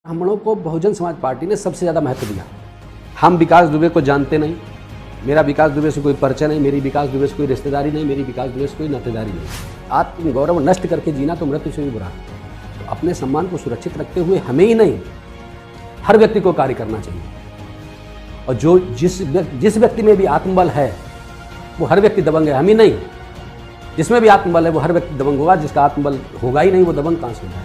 हम लोगों को बहुजन समाज पार्टी ने सबसे ज़्यादा महत्व दिया। हम विकास दुबे को जानते नहीं, मेरा विकास दुबे से कोई परिचय नहीं, मेरी विकास दुबे से कोई रिश्तेदारी नहीं, मेरी विकास दुबे से कोई नातेदारी नहीं। आत्मगौरव नष्ट करके जीना तो मृत्यु से भी बुरा। तो अपने सम्मान को सुरक्षित रखते हुए हमें ही नहीं, हर व्यक्ति को कार्य करना चाहिए। और जो जिस व्यक्ति में भी आत्मबल है वो हर व्यक्ति दबंग है, हम ही नहीं। जिसमें भी आत्मबल है वो हर व्यक्ति दबंग होगा, जिसका आत्मबल होगा ही नहीं वो दबंग कहाँ से होगा।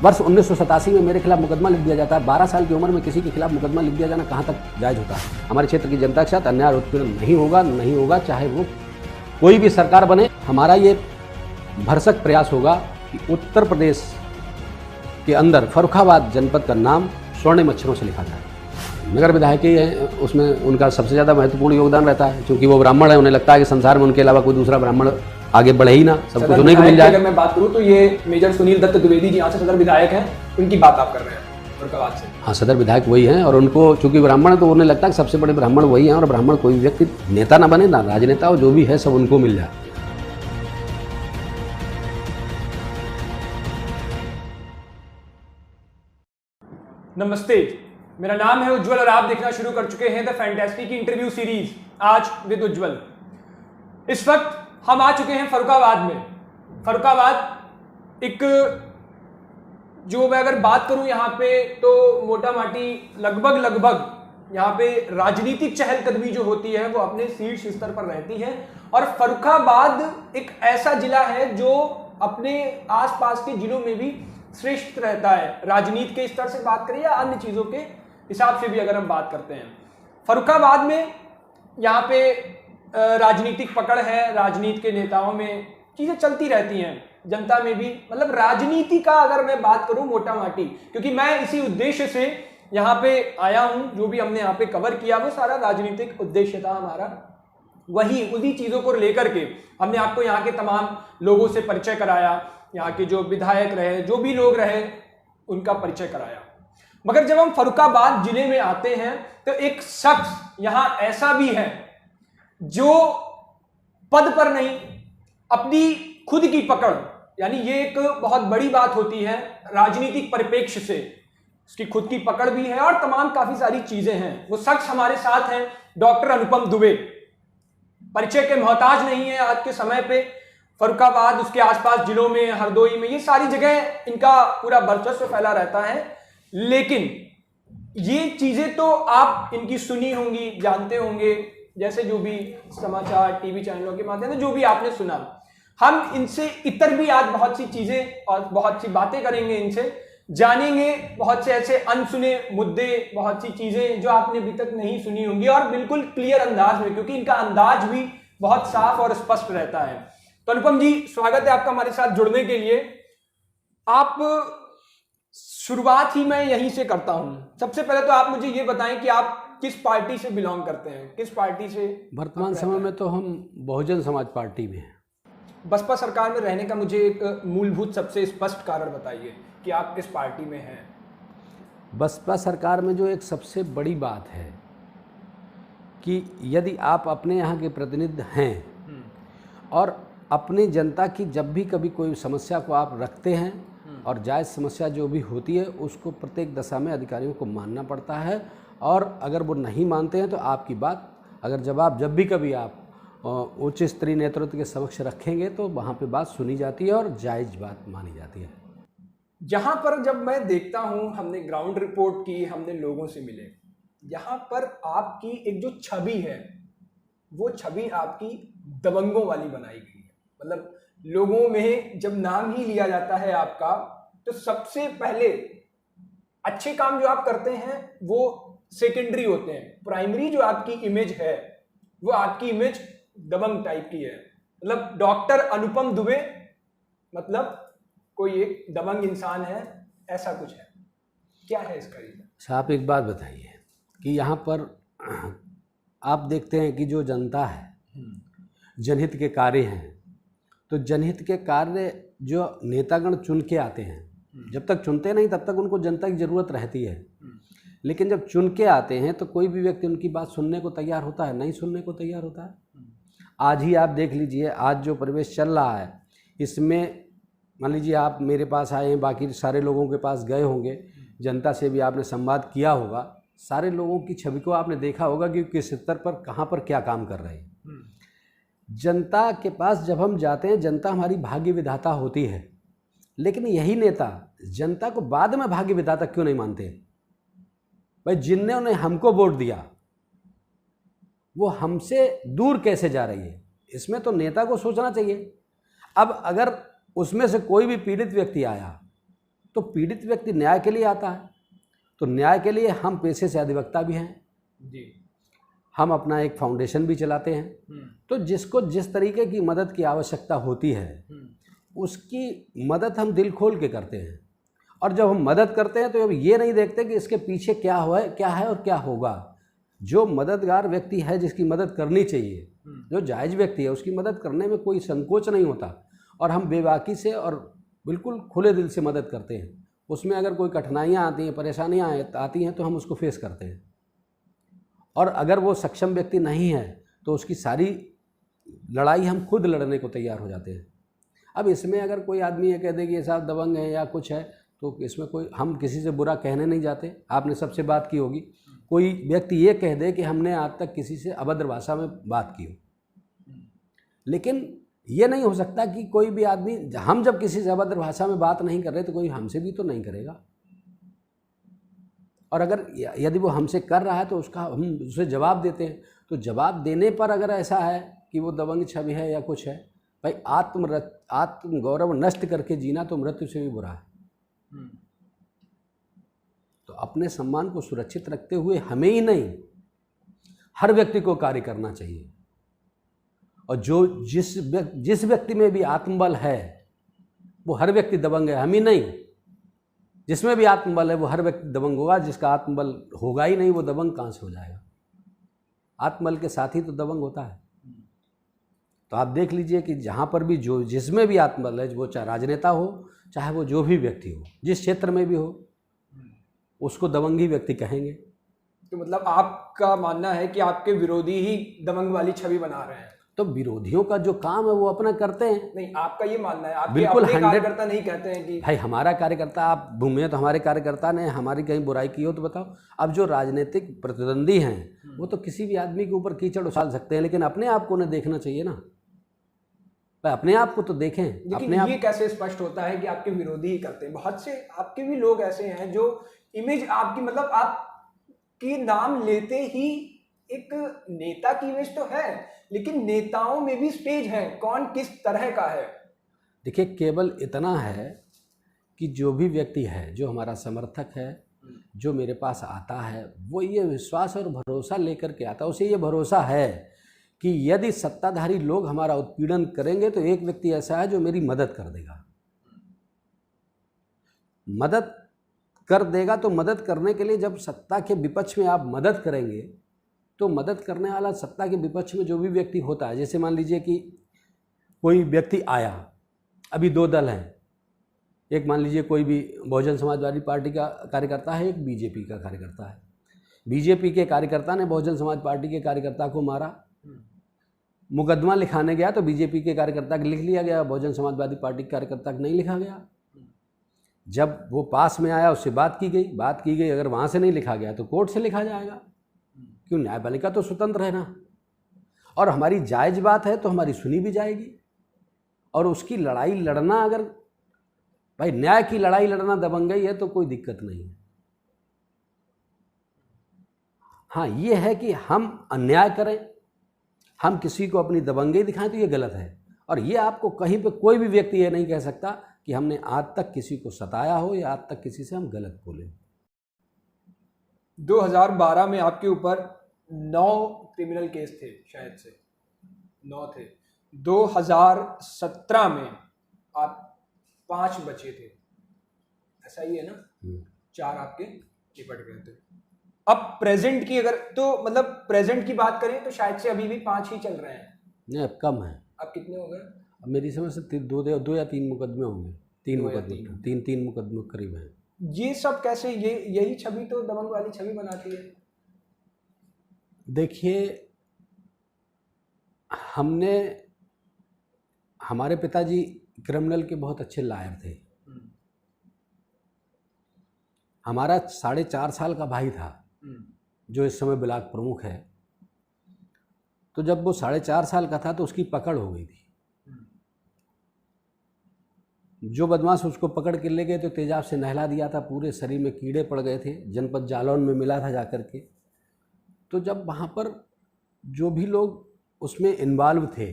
वर्ष 1987 में मेरे खिलाफ मुकदमा लिख दिया जाता है। 12 साल की उम्र में किसी के खिलाफ मुकदमा लिख दिया जाना कहाँ तक जायज़ होता है। हमारे क्षेत्र की जनता के साथ अन्याय उत्पीड़न नहीं होगा, चाहे वो कोई भी सरकार बने। हमारा ये भरसक प्रयास होगा कि उत्तर प्रदेश के अंदर फर्रुखाबाद जनपद का नाम स्वर्णिम अक्षरों से लिखा जाए। नगर विधायक ही है, उसमें उनका सबसे ज़्यादा महत्वपूर्ण योगदान रहता है, क्योंकि वो ब्राह्मण है। उन्हें लगता है कि संसार में उनके अलावा कोई दूसरा ब्राह्मण आगे बढ़े ही ना, सब कुछ उन्हीं को मिल जाए। अगर मैं बात करूं तो ये मेजर सुनील दत्त द्विवेदी जी यहाँ से सदर विधायक हैं, उनकी बात आप कर रहे हैं फर्रुखाबाद से। हाँ, सदर विधायक वही हैं और उनको चूंकि ब्राह्मण है तो उन्हें लगता है कि सबसे बड़े ब्राह्मण वही हैं। और ब्राह्मण कोई व्यक्ति नेता ना बने, ना राजनेता, और जो भी है सब उनको मिल जाए। नमस्ते, मेरा नाम है उज्जवल और आप देखना शुरू कर चुके हैं द फैंटास्टिक इंटरव्यू सीरीज आज विद उज्जवल। इस वक्त हम आ चुके हैं फर्रुखाबाद में। फर्रुखाबाद एक, जो मैं अगर बात करूं यहाँ पे तो मोटा माटी लगभग यहाँ पे राजनीतिक चहलकदमी जो होती है वो अपने शीर्ष स्तर पर रहती है। और फर्रुखाबाद एक ऐसा जिला है जो अपने आसपास के जिलों में भी श्रेष्ठ रहता है, राजनीति के स्तर से बात करें या अन्य चीजों के हिसाब से भी अगर हम बात करते हैं। फर्रुखाबाद में यहाँ पे राजनीतिक पकड़ है, राजनीति के नेताओं में चीजें चलती रहती हैं, जनता में भी। मतलब राजनीति का अगर मैं बात करूं मोटा माटी, क्योंकि मैं इसी उद्देश्य से यहाँ पे आया हूं, जो भी हमने यहाँ पे कवर किया वो सारा राजनीतिक उद्देश्य था हमारा। उन्हीं चीजों को लेकर के हमने आपको यहाँ के तमाम लोगों से परिचय कराया, यहाँ के जो विधायक रहे, जो भी लोग रहे, उनका परिचय कराया। मगर जब हम फर्रुखाबाद जिले में आते हैं तो एक शख्स यहाँ ऐसा भी है जो पद पर नहीं, अपनी खुद की पकड़, यानी ये एक बहुत बड़ी बात होती है राजनीतिक परिप्रेक्ष्य से, उसकी खुद की पकड़ भी है और तमाम काफी सारी चीजें हैं। वो शख्स हमारे साथ हैं, डॉक्टर अनुपम दुबे। परिचय के मोहताज नहीं है आज के समय पे। फर्रुखाबाद, उसके आसपास जिलों में, हरदोई में, ये सारी जगह इनका पूरा वर्चस्व फैला रहता है। लेकिन ये चीजें तो आप इनकी सुनी होंगी, जानते होंगे, जैसे जो भी समाचार टीवी चैनलों के माध्यम से जो भी आपने सुना। हम इनसे इतर भी आज बहुत सी चीजें और बहुत सी बातें करेंगे, इनसे जानेंगे बहुत से ऐसे अनसुने मुद्दे, बहुत सी चीजें जो आपने अभी तक नहीं सुनी होंगी, और बिल्कुल क्लियर अंदाज में, क्योंकि इनका अंदाज भी बहुत साफ और स्पष्ट रहता है। तो अनुपम जी, स्वागत है आपका हमारे साथ जुड़ने के लिए। आप शुरुआत ही मैं यहीं से करता हूं। सबसे पहले तो आप मुझे ये बताएं कि आप किस पार्टी से बिलोंग करते हैं, किस पार्टी से? वर्तमान समय में तो हम बहुजन समाज पार्टी में हैं। बसपा सरकार में रहने का मुझे एक मूलभूत सबसे स्पष्ट कारण बताइए कि आप किस पार्टी में हैं। बसपा सरकार में जो एक सबसे बड़ी बात है कि यदि आप अपने यहाँ के प्रतिनिधि हैं और अपनी जनता की जब भी कभी कोई समस्या को आप रखते हैं, और जायज़ समस्या जो भी होती है उसको प्रत्येक दशा में अधिकारियों को मानना पड़ता है। और अगर वो नहीं मानते हैं तो आपकी बात, अगर जब भी कभी आप उच्च स्तरीय नेतृत्व के समक्ष रखेंगे तो वहाँ पे बात सुनी जाती है और जायज़ बात मानी जाती है। यहाँ पर जब मैं देखता हूँ, हमने ग्राउंड रिपोर्ट की, हमने लोगों से मिले, यहाँ पर आपकी एक जो छवि है वो छवि आपकी दबंगों वाली बनाई गई है। मतलब लोगों में जब नाम ही लिया जाता है आपका, तो सबसे पहले अच्छे काम जो आप करते हैं वो सेकेंडरी होते हैं। प्राइमरी जो आपकी इमेज है वो आपकी इमेज दबंग टाइप की है। मतलब डॉक्टर अनुपम दुबे मतलब कोई एक दबंग इंसान है, ऐसा कुछ है। क्या है इसका रीजन? आप एक बात बताइए कि यहाँ पर आप देखते हैं कि जो जनता है, जनहित के कार्य हैं, तो जनहित के कार्य जो नेतागण चुन के आते हैं, जब तक चुनते नहीं तब तक उनको जनता की ज़रूरत रहती है। लेकिन जब चुन के आते हैं तो कोई भी व्यक्ति उनकी बात सुनने को तैयार होता है, नहीं सुनने को तैयार होता है। आज ही आप देख लीजिए, आज जो परिवेश चल रहा है इसमें मान लीजिए आप मेरे पास आए हैं, बाकी सारे लोगों के पास गए होंगे, जनता से भी आपने संवाद किया होगा, सारे लोगों की छवि को आपने देखा होगा कि किस स्तर पर कहाँ पर क्या काम कर रहे हैं। जनता के पास जब हम जाते हैं, जनता हमारी भाग्य विधाता होती है, लेकिन यही नेता जनता को बाद में भाग्य विधाता क्यों नहीं मानते? भाई जिन्होंने हमको वोट दिया वो हमसे दूर कैसे जा रही है, इसमें तो नेता को सोचना चाहिए। अब अगर उसमें से कोई भी पीड़ित व्यक्ति आया तो पीड़ित व्यक्ति न्याय के लिए आता है, तो न्याय के लिए हम पेशे से अधिवक्ता भी हैं जी, हम अपना एक फाउंडेशन भी चलाते हैं। तो जिसको जिस तरीके की मदद की आवश्यकता होती है उसकी मदद हम दिल खोल के करते हैं। और जब हम मदद करते हैं तो अब ये नहीं देखते कि इसके पीछे क्या है और क्या होगा। जो मददगार व्यक्ति है, जिसकी मदद करनी चाहिए, जो जायज़ व्यक्ति है, उसकी मदद करने में कोई संकोच नहीं होता और हम बेबाकी से और बिल्कुल खुले दिल से मदद करते हैं। उसमें अगर कोई कठिनाइयाँ आती हैं, परेशानियाँ आती हैं तो हम उसको फेस करते हैं। और अगर वो सक्षम व्यक्ति नहीं है तो उसकी सारी लड़ाई हम खुद लड़ने को तैयार हो जाते हैं। अब इसमें अगर कोई आदमी ये कह दे कि ये साहब दबंग है या कुछ है, तो इसमें कोई, हम किसी से बुरा कहने नहीं जाते। आपने सबसे बात की होगी, कोई व्यक्ति ये कह दे कि हमने आज तक किसी से अभद्र भाषा में बात की हो, लेकिन ये नहीं हो सकता कि कोई भी आदमी, हम जब किसी से अभद्र भाषा में बात नहीं कर रहे तो कोई हमसे भी तो नहीं करेगा। और अगर यदि वो हमसे कर रहा है तो उसका हम उसे जवाब देते हैं। तो जवाब देने पर अगर ऐसा है कि वो दबंग छवि है या कुछ है, भाई आत्म गौरव नष्ट करके जीना तो मृत्यु से भी बुरा है। तो अपने सम्मान को सुरक्षित रखते हुए हमें ही नहीं, हर व्यक्ति को कार्य करना चाहिए। और जो जिस व्यक्ति में भी आत्मबल है वो हर व्यक्ति दबंग है, हम ही नहीं। जिसमें भी आत्मबल है वो हर व्यक्ति दबंग होगा। जिसका आत्मबल होगा ही नहीं वो दबंग कहाँ से हो जाएगा? आत्मबल के साथ ही तो दबंग होता है। तो आप देख लीजिए कि जहाँ पर भी जो जिसमें भी आत्मबल है, वो चाहे राजनेता हो, चाहे वो जो भी व्यक्ति हो, जिस क्षेत्र में भी हो, उसको दबंगी व्यक्ति कहेंगे। तो मतलब आपका मानना है कि आपके विरोधी ही दबंग वाली छवि बना रहे हैं? तो विरोधियों का जो काम है वो अपना करते हैं। नहीं, आपका ये मानना है? आपके बिल्कुल अपने कार्यकर्ता नहीं कहते हैं कि भाई हमारा कार्यकर्ता, आप घूमे तो हमारे कार्यकर्ता ने हमारी कहीं बुराई की हो तो बताओ। अब जो राजनीतिक प्रतिद्वंदी हैं वो तो किसी भी आदमी के ऊपर कीचड़ उछाल सकते हैं, लेकिन अपने आप को उन्हें देखना चाहिए ना। भाई अपने आप को तो देखें। लेकिन अपने आप ये कैसे स्पष्ट होता है कि आपके विरोधी ही करते हैं? बहुत से आपके भी लोग ऐसे हैं जो इमेज आपकी, मतलब आपकी नाम लेते ही एक नेता की इमेज तो है, लेकिन नेताओं में भी स्टेज है, कौन किस तरह का है। देखिए, केवल इतना है कि जो भी व्यक्ति है, जो हमारा समर्थक है, जो मेरे पास आता है, वो ये विश्वास और भरोसा लेकर के आता है। उसे ये भरोसा है कि यदि सत्ताधारी लोग हमारा उत्पीड़न करेंगे तो एक व्यक्ति ऐसा है जो मेरी मदद कर देगा। मदद कर देगा तो मदद करने के लिए जब सत्ता के विपक्ष में आप मदद करेंगे तो मदद करने वाला सत्ता के विपक्ष में जो भी व्यक्ति होता है, जैसे मान लीजिए कि कोई व्यक्ति आया, अभी दो दल हैं, एक मान लीजिए कोई भी बहुजन समाजवादी पार्टी का कार्यकर्ता है, एक बीजेपी का कार्यकर्ता है। बीजेपी के कार्यकर्ता ने बहुजन समाज पार्टी के कार्यकर्ता को मारा, मुकदमा लिखाने गया तो बीजेपी के कार्यकर्ता को लिख लिया गया, बहुजन समाजवादी पार्टी के कार्यकर्ता को नहीं लिखा गया। जब वो पास में आया उससे बात की गई, अगर वहाँ से नहीं लिखा गया तो कोर्ट से लिखा जाएगा। क्यों? न्यायपालिका तो स्वतंत्र है ना, और हमारी जायज़ बात है तो हमारी सुनी भी जाएगी। और उसकी लड़ाई लड़ना, अगर भाई न्याय की लड़ाई लड़ना दबंगई है तो कोई दिक्कत नहीं है। हाँ, ये है कि हम अन्याय करें, हम किसी को अपनी दबंगई दिखाएं तो ये गलत है। और ये आपको कहीं पे कोई भी व्यक्ति ये नहीं कह सकता कि हमने आज तक किसी को सताया हो या आज तक किसी से हम गलत बोले। 2012 में आपके ऊपर 9 क्रिमिनल केस थे, शायद से 9 थे। 2017 में आप 5 बचे थे, ऐसा ही है ना? 4 आपके निपट गए थे। अब प्रेजेंट की अगर तो मतलब प्रेजेंट की बात करें तो शायद से अभी भी 5 ही चल रहे हैं। नहीं, अब कम है। अब कितने हो गए? अब मेरी समझ से 2 या 3 मुकदमे होंगे। 3 मुकदमे, 3 मुकदमे करीब हैं। ये सब कैसे, यही छवि तो दबंग वाली छवि बनाती है। देखिए, हमारे पिताजी क्रिमिनल के बहुत अच्छे लॉयर थे। हमारा 4.5 साल का भाई था जो इस समय ब्लॉक प्रमुख है। तो जब वो 4.5 साल का था तो उसकी पकड़ हो गई थी। जो बदमाश उसको पकड़ के ले गए तो तेजाब से नहला दिया था, पूरे शरीर में कीड़े पड़ गए थे, जनपद जालौन में मिला था जाकर के। तो जब वहाँ पर जो भी लोग उसमें इन्वॉल्व थे,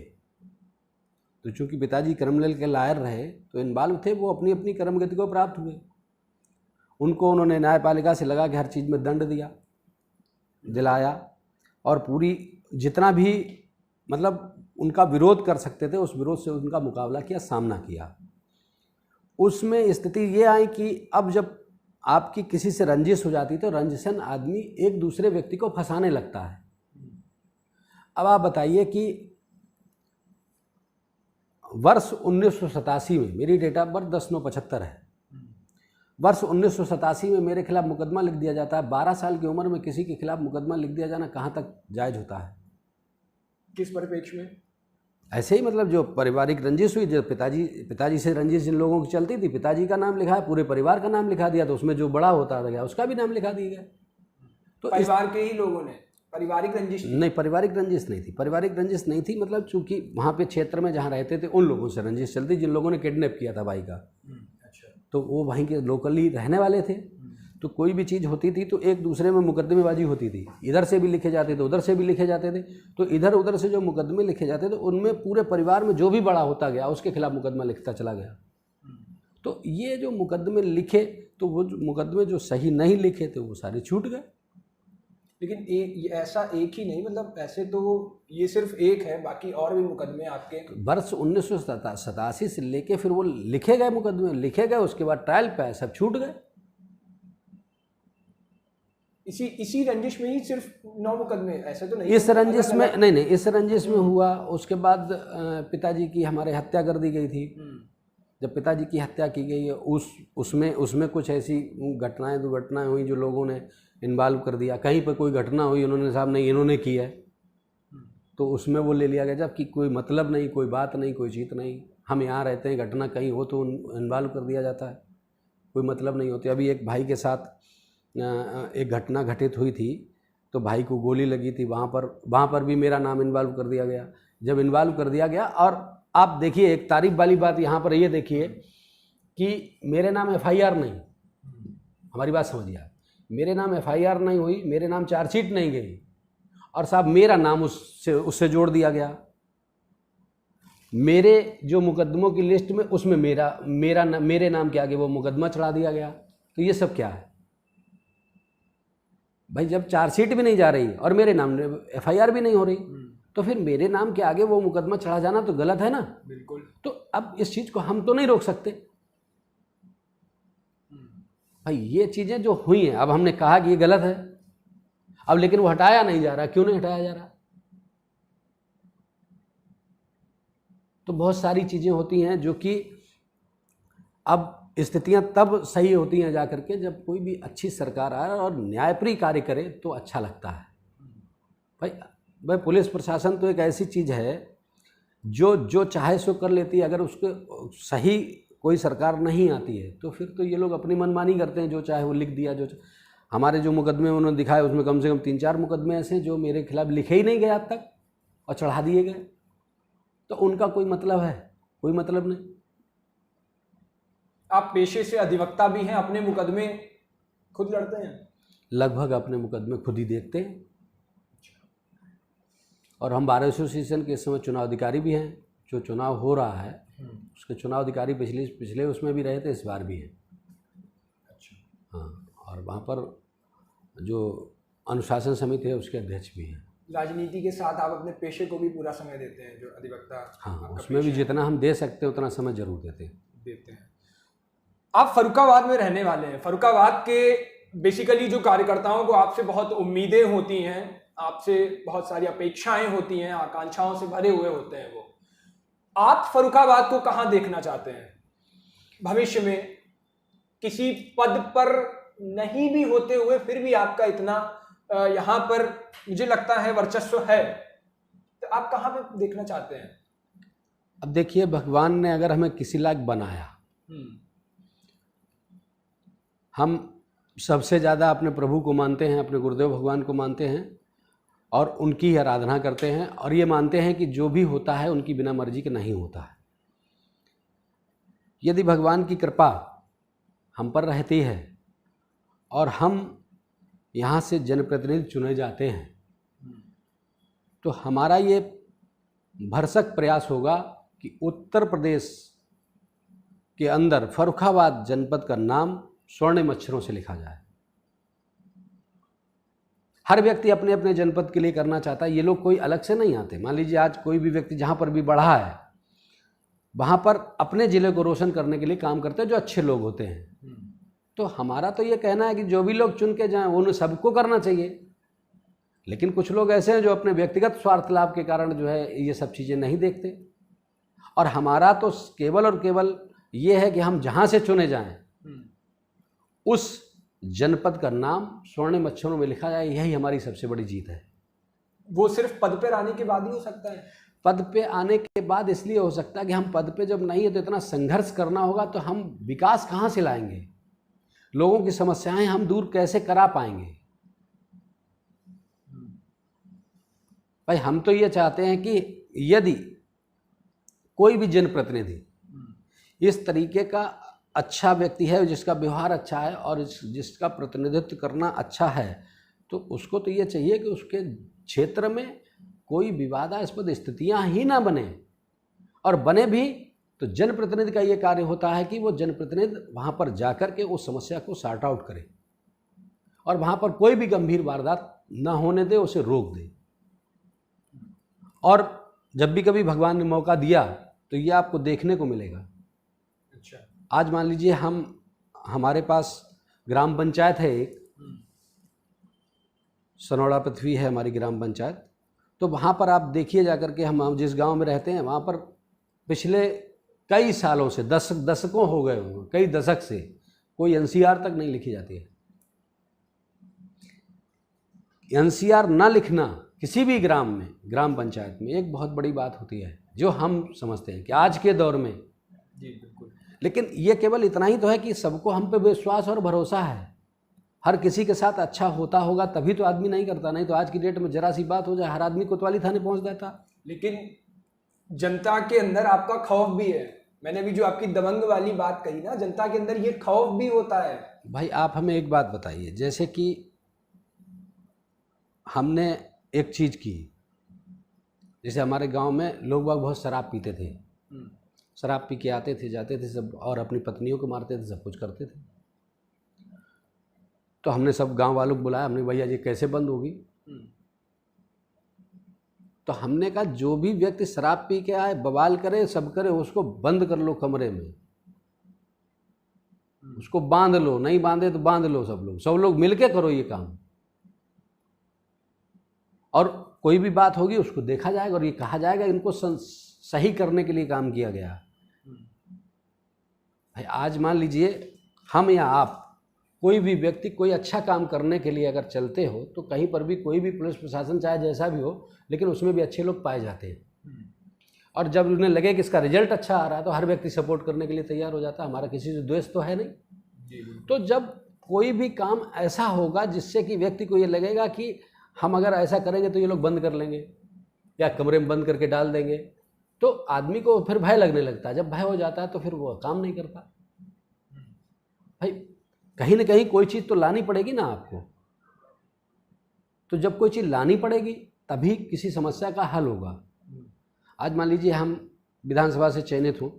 तो चूँकि पिताजी क्रिमिनल के लायर रहे तो इन्वॉल्व थे, वो अपनी अपनी कर्मगति को प्राप्त हुए। उनको उन्होंने न्यायपालिका से लगा के हर चीज़ में दंड दिलाया और पूरी जितना भी मतलब उनका विरोध कर सकते थे उस विरोध से उनका मुकाबला किया, सामना किया। उसमें स्थिति ये आई कि अब जब आपकी किसी से रंजिश हो जाती तो रंजिशन आदमी एक दूसरे व्यक्ति को फंसाने लगता है। अब आप बताइए कि वर्ष 1987 में मेरी डेट ऑफ बर्थ 10/9/75 है। वर्ष 1987 में मेरे खिलाफ मुकदमा लिख दिया जाता है। 12 साल की उम्र में किसी के खिलाफ मुकदमा लिख दिया जाना कहाँ तक जायज़ होता है? किस परिप्रेक्ष्य में? ऐसे ही मतलब जो पारिवारिक रंजिश हुई, जो पिताजी से रंजिश जिन लोगों की चलती थी, पिताजी का नाम लिखा, पूरे परिवार का नाम लिखा दिया, तो उसमें जो बड़ा होता गया उसका भी नाम लिखा दिया गया। तो परिवार के ही लोगों ने पारिवारिक रंजिश नहीं, पारिवारिक रंजिश नहीं थी। पारिवारिक रंजिश नहीं थी मतलब चूंकि वहाँ पे क्षेत्र में जहाँ रहते थे उन लोगों से रंजिश चलती, जिन लोगों ने किडनैप किया था भाई का। अच्छा। तो वो वहीं के लोकली रहने वाले थे। तो कोई भी चीज़ होती थी तो एक दूसरे में मुकदमेबाजी होती थी, इधर से भी लिखे जाते थे, उधर से भी लिखे जाते थे। तो इधर उधर से जो मुकदमे लिखे जाते थे उनमें पूरे परिवार में जो भी बड़ा होता गया उसके खिलाफ मुकदमा लिखता चला गया। तो ये जो मुकदमे लिखे तो वो मुकदमे जो सही नहीं लिखे थे वो सारे छूट गए। लेकिन ऐसा एक ही नहीं, मतलब ऐसे तो ये सिर्फ एक है, बाकी और भी मुकदमे आपके वर्ष 1987 से लेके फिर वो लिखे गए मुकदमे, लिखे गए, उसके बाद ट्रायल पे सब छूट गए। इसी रंजिश में ही सिर्फ 9 मुकदमे, ऐसे तो नहीं? इस रंजिश में नहीं, इस रंजिश में हुआ। उसके बाद पिताजी की हमारे हत्या कर दी गई थी। जब पिताजी की हत्या की गई उसमें कुछ ऐसी घटनाएं दुर्घटनाएं हुई जो लोगों ने इन्वॉल्व कर दिया। कहीं पर कोई घटना हुई उन्होंने साहब नहीं इन्होंने की है तो उसमें वो ले लिया गया, जबकि कोई मतलब नहीं, कोई बात नहीं, कोई चीज़ नहीं। हम यहाँ रहते हैं, घटना कहीं हो तो इन्वॉल्व कर दिया जाता है, कोई मतलब नहीं होती। अभी एक भाई के साथ एक घटना घटित हुई थी तो भाई को गोली लगी थी, वहाँ पर भी मेरा नाम इन्वॉल्व कर दिया गया। जब इन्वॉल्व कर दिया गया, और आप देखिए एक तारीफ वाली बात यहाँ पर ये देखिए कि मेरे नाम FIR नहीं, हमारी बात समझिए आप, मेरे नाम FIR नहीं हुई, मेरे नाम चार्जशीट नहीं गई और साहब मेरा नाम उससे जोड़ दिया गया। मेरे जो मुकदमों की लिस्ट में उसमें मेरे नाम के आगे वो मुकदमा चढ़ा दिया गया। तो ये सब क्या है भाई? जब चार्जशीट भी नहीं जा रही और मेरे नाम FIR भी नहीं हो रही तो फिर मेरे नाम के आगे वो मुकदमा चढ़ा जाना तो गलत है ना। बिल्कुल। तो अब इस चीज़ को हम तो नहीं रोक सकते भाई। ये चीज़ें जो हुई हैं, अब हमने कहा कि ये गलत है, अब लेकिन वो हटाया नहीं जा रहा। क्यों नहीं हटाया जा रहा? तो बहुत सारी चीज़ें होती हैं जो कि अब स्थितियां तब सही होती हैं जाकर के जब कोई भी अच्छी सरकार आए और न्यायप्रिय कार्य करे तो अच्छा लगता है भाई। पुलिस प्रशासन तो एक ऐसी चीज़ है जो चाहे सो कर लेती है। अगर उसको सही कोई सरकार नहीं आती है तो फिर तो ये लोग अपनी मनमानी करते हैं, जो चाहे वो लिख दिया। हमारे जो मुकदमे उन्होंने दिखाए उसमें कम से कम 3-4 मुकदमे ऐसे जो मेरे खिलाफ लिखे ही नहीं गए आज तक और चढ़ा दिए गए। तो उनका कोई मतलब है? कोई मतलब नहीं। आप पेशे से अधिवक्ता भी हैं, अपने मुकदमे खुद लड़ते हैं? लगभग अपने मुकदमे खुद ही देखते हैं और हम बार एसोसिएशन के इस समय चुनाव अधिकारी भी हैं। जो चुनाव हो रहा है उसके चुनाव अधिकारी पिछले उसमें भी रहे थे, इस बार भी हैं। अच्छा। हाँ, और वहाँ पर जो अनुशासन समिति है उसके अध्यक्ष भी हैं। राजनीति के साथ आप अपने पेशे को भी पूरा समय देते हैं, जो अधिवक्ता? हाँ, उसमें भी जितना हम दे सकते हैं उतना समय जरूर देते हैं। आप फर्रुखाबाद में रहने वाले हैं। फर्रुखाबाद के बेसिकली जो कार्यकर्ताओं को आपसे बहुत उम्मीदें होती हैं, आपसे बहुत सारी अपेक्षाएं होती हैं, आकांक्षाओं से भरे हुए होते हैं। वो आप फर्रुखाबाद को कहाँ देखना चाहते हैं भविष्य में? किसी पद पर नहीं भी होते हुए फिर भी आपका इतना यहाँ पर मुझे लगता है वर्चस्व है, तो आप कहाँ पे देखना चाहते हैं? अब देखिए, भगवान ने अगर हमें किसी लायक बनाया, हम सबसे ज़्यादा अपने प्रभु को मानते हैं, अपने गुरुदेव भगवान को मानते हैं और उनकी ही आराधना करते हैं और ये मानते हैं कि जो भी होता है उनकी बिना मर्जी के नहीं होता है। यदि भगवान की कृपा हम पर रहती है और हम यहाँ से जनप्रतिनिधि चुने जाते हैं तो हमारा ये भरसक प्रयास होगा कि उत्तर प्रदेश के अंदर फर्रुखाबाद जनपद का नाम स्वर्णिम अक्षरों से लिखा जाए। हर व्यक्ति अपने अपने जनपद के लिए करना चाहता है, ये लोग कोई अलग से नहीं आते। मान लीजिए आज कोई भी व्यक्ति जहाँ पर भी बढ़ा है वहाँ पर अपने ज़िले को रोशन करने के लिए काम करते हैं जो अच्छे लोग होते हैं। तो हमारा तो ये कहना है कि जो भी लोग चुन के जाएं उन सबको करना चाहिए, लेकिन कुछ लोग ऐसे हैं जो अपने व्यक्तिगत स्वार्थ लाभ के कारण जो है ये सब चीज़ें नहीं देखते। और हमारा तो केवल और केवल ये है कि हम जहाँ से चुने जाएं उस जनपद का नाम स्वर्णिम अक्षरों में लिखा जाए, यही हमारी सबसे बड़ी जीत है। वो सिर्फ पद पर आने के बाद ही हो सकता है? पद पे आने के बाद इसलिए हो सकता है कि हम पद पे जब नहीं है तो इतना संघर्ष करना होगा, तो हम विकास कहाँ से लाएंगे, लोगों की समस्याएं हम दूर कैसे करा पाएंगे। भाई हम तो ये चाहते हैं कि यदि कोई भी जनप्रतिनिधि इस तरीके का अच्छा व्यक्ति है, जिसका व्यवहार अच्छा है और जिसका प्रतिनिधित्व करना अच्छा है, तो उसको तो ये चाहिए कि उसके क्षेत्र में कोई विवादास्पद स्थितियां ही ना बने, और बने भी तो जनप्रतिनिधि का ये कार्य होता है कि वो जनप्रतिनिधि वहाँ पर जाकर के उस समस्या को सॉर्ट आउट करे और वहाँ पर कोई भी गंभीर वारदात ना होने दे, उसे रोक दे। और जब भी कभी भगवान ने मौका दिया तो ये आपको देखने को मिलेगा। अच्छा, आज मान लीजिए हमारे पास ग्राम पंचायत है, एक सनौड़ा पृथ्वी है हमारी ग्राम पंचायत, तो वहाँ पर आप देखिए जाकर के, हम जिस गांव में रहते हैं वहाँ पर पिछले कई सालों से दशकों हो गए होंगे, कई दशक से कोई एनसीआर तक नहीं लिखी जाती है। एनसीआर ना लिखना किसी भी ग्राम में, ग्राम पंचायत में एक बहुत बड़ी बात होती है, जो हम समझते हैं कि आज के दौर में जी बिल्कुल। लेकिन ये केवल इतना ही तो है कि सबको हम पे विश्वास और भरोसा है। हर किसी के साथ अच्छा होता होगा तभी तो आदमी नहीं करता, नहीं तो आज की डेट में जरा सी बात हो जाए हर आदमी कोतवाली थाने पहुंच जाता। लेकिन जनता के अंदर आपका खौफ भी है। मैंने भी जो आपकी दबंग वाली बात कही ना, जनता के अंदर ये खौफ भी होता है। भाई आप हमें एक बात बताइए, जैसे कि हमने एक चीज़ की, जैसे हमारे गांव में लोग बाग बहुत शराब पीते थे, शराब पी के आते थे जाते थे सब, और अपनी पत्नियों को मारते थे, सब कुछ करते थे। तो हमने सब गांव वालों को बुलाया, हमने भैया ये कैसे बंद होगी। तो हमने कहा जो भी व्यक्ति शराब पी के आए, बवाल करे, सब करे, उसको बंद कर लो कमरे में, उसको बांध लो, नहीं बांधे तो बांध लो, सब लोग मिलके करो ये काम, और कोई भी बात होगी उसको देखा जाएगा और ये कहा जाएगा इनको सही करने के लिए काम किया गया। भाई आज मान लीजिए हम या आप, कोई भी व्यक्ति कोई अच्छा काम करने के लिए अगर चलते हो तो कहीं पर भी कोई भी पुलिस प्रशासन चाहे जैसा भी हो, लेकिन उसमें भी अच्छे लोग पाए जाते हैं। और जब उन्हें लगे कि इसका रिजल्ट अच्छा आ रहा है तो हर व्यक्ति सपोर्ट करने के लिए तैयार हो जाता है। हमारा किसी से द्वेष तो है नहीं। तो जब कोई भी काम ऐसा होगा जिससे कि व्यक्ति को ये लगेगा कि हम अगर ऐसा करेंगे तो ये लोग बंद कर लेंगे या कमरे में बंद करके डाल देंगे, तो आदमी को फिर भय लगने लगता है। जब भय हो जाता है तो फिर वो काम नहीं करता। भाई कहीं ना कहीं कोई चीज़ तो लानी पड़ेगी ना आपको, तो जब कोई चीज़ लानी पड़ेगी तभी किसी समस्या का हल होगा। आज मान लीजिए हम विधानसभा से चयनित हों,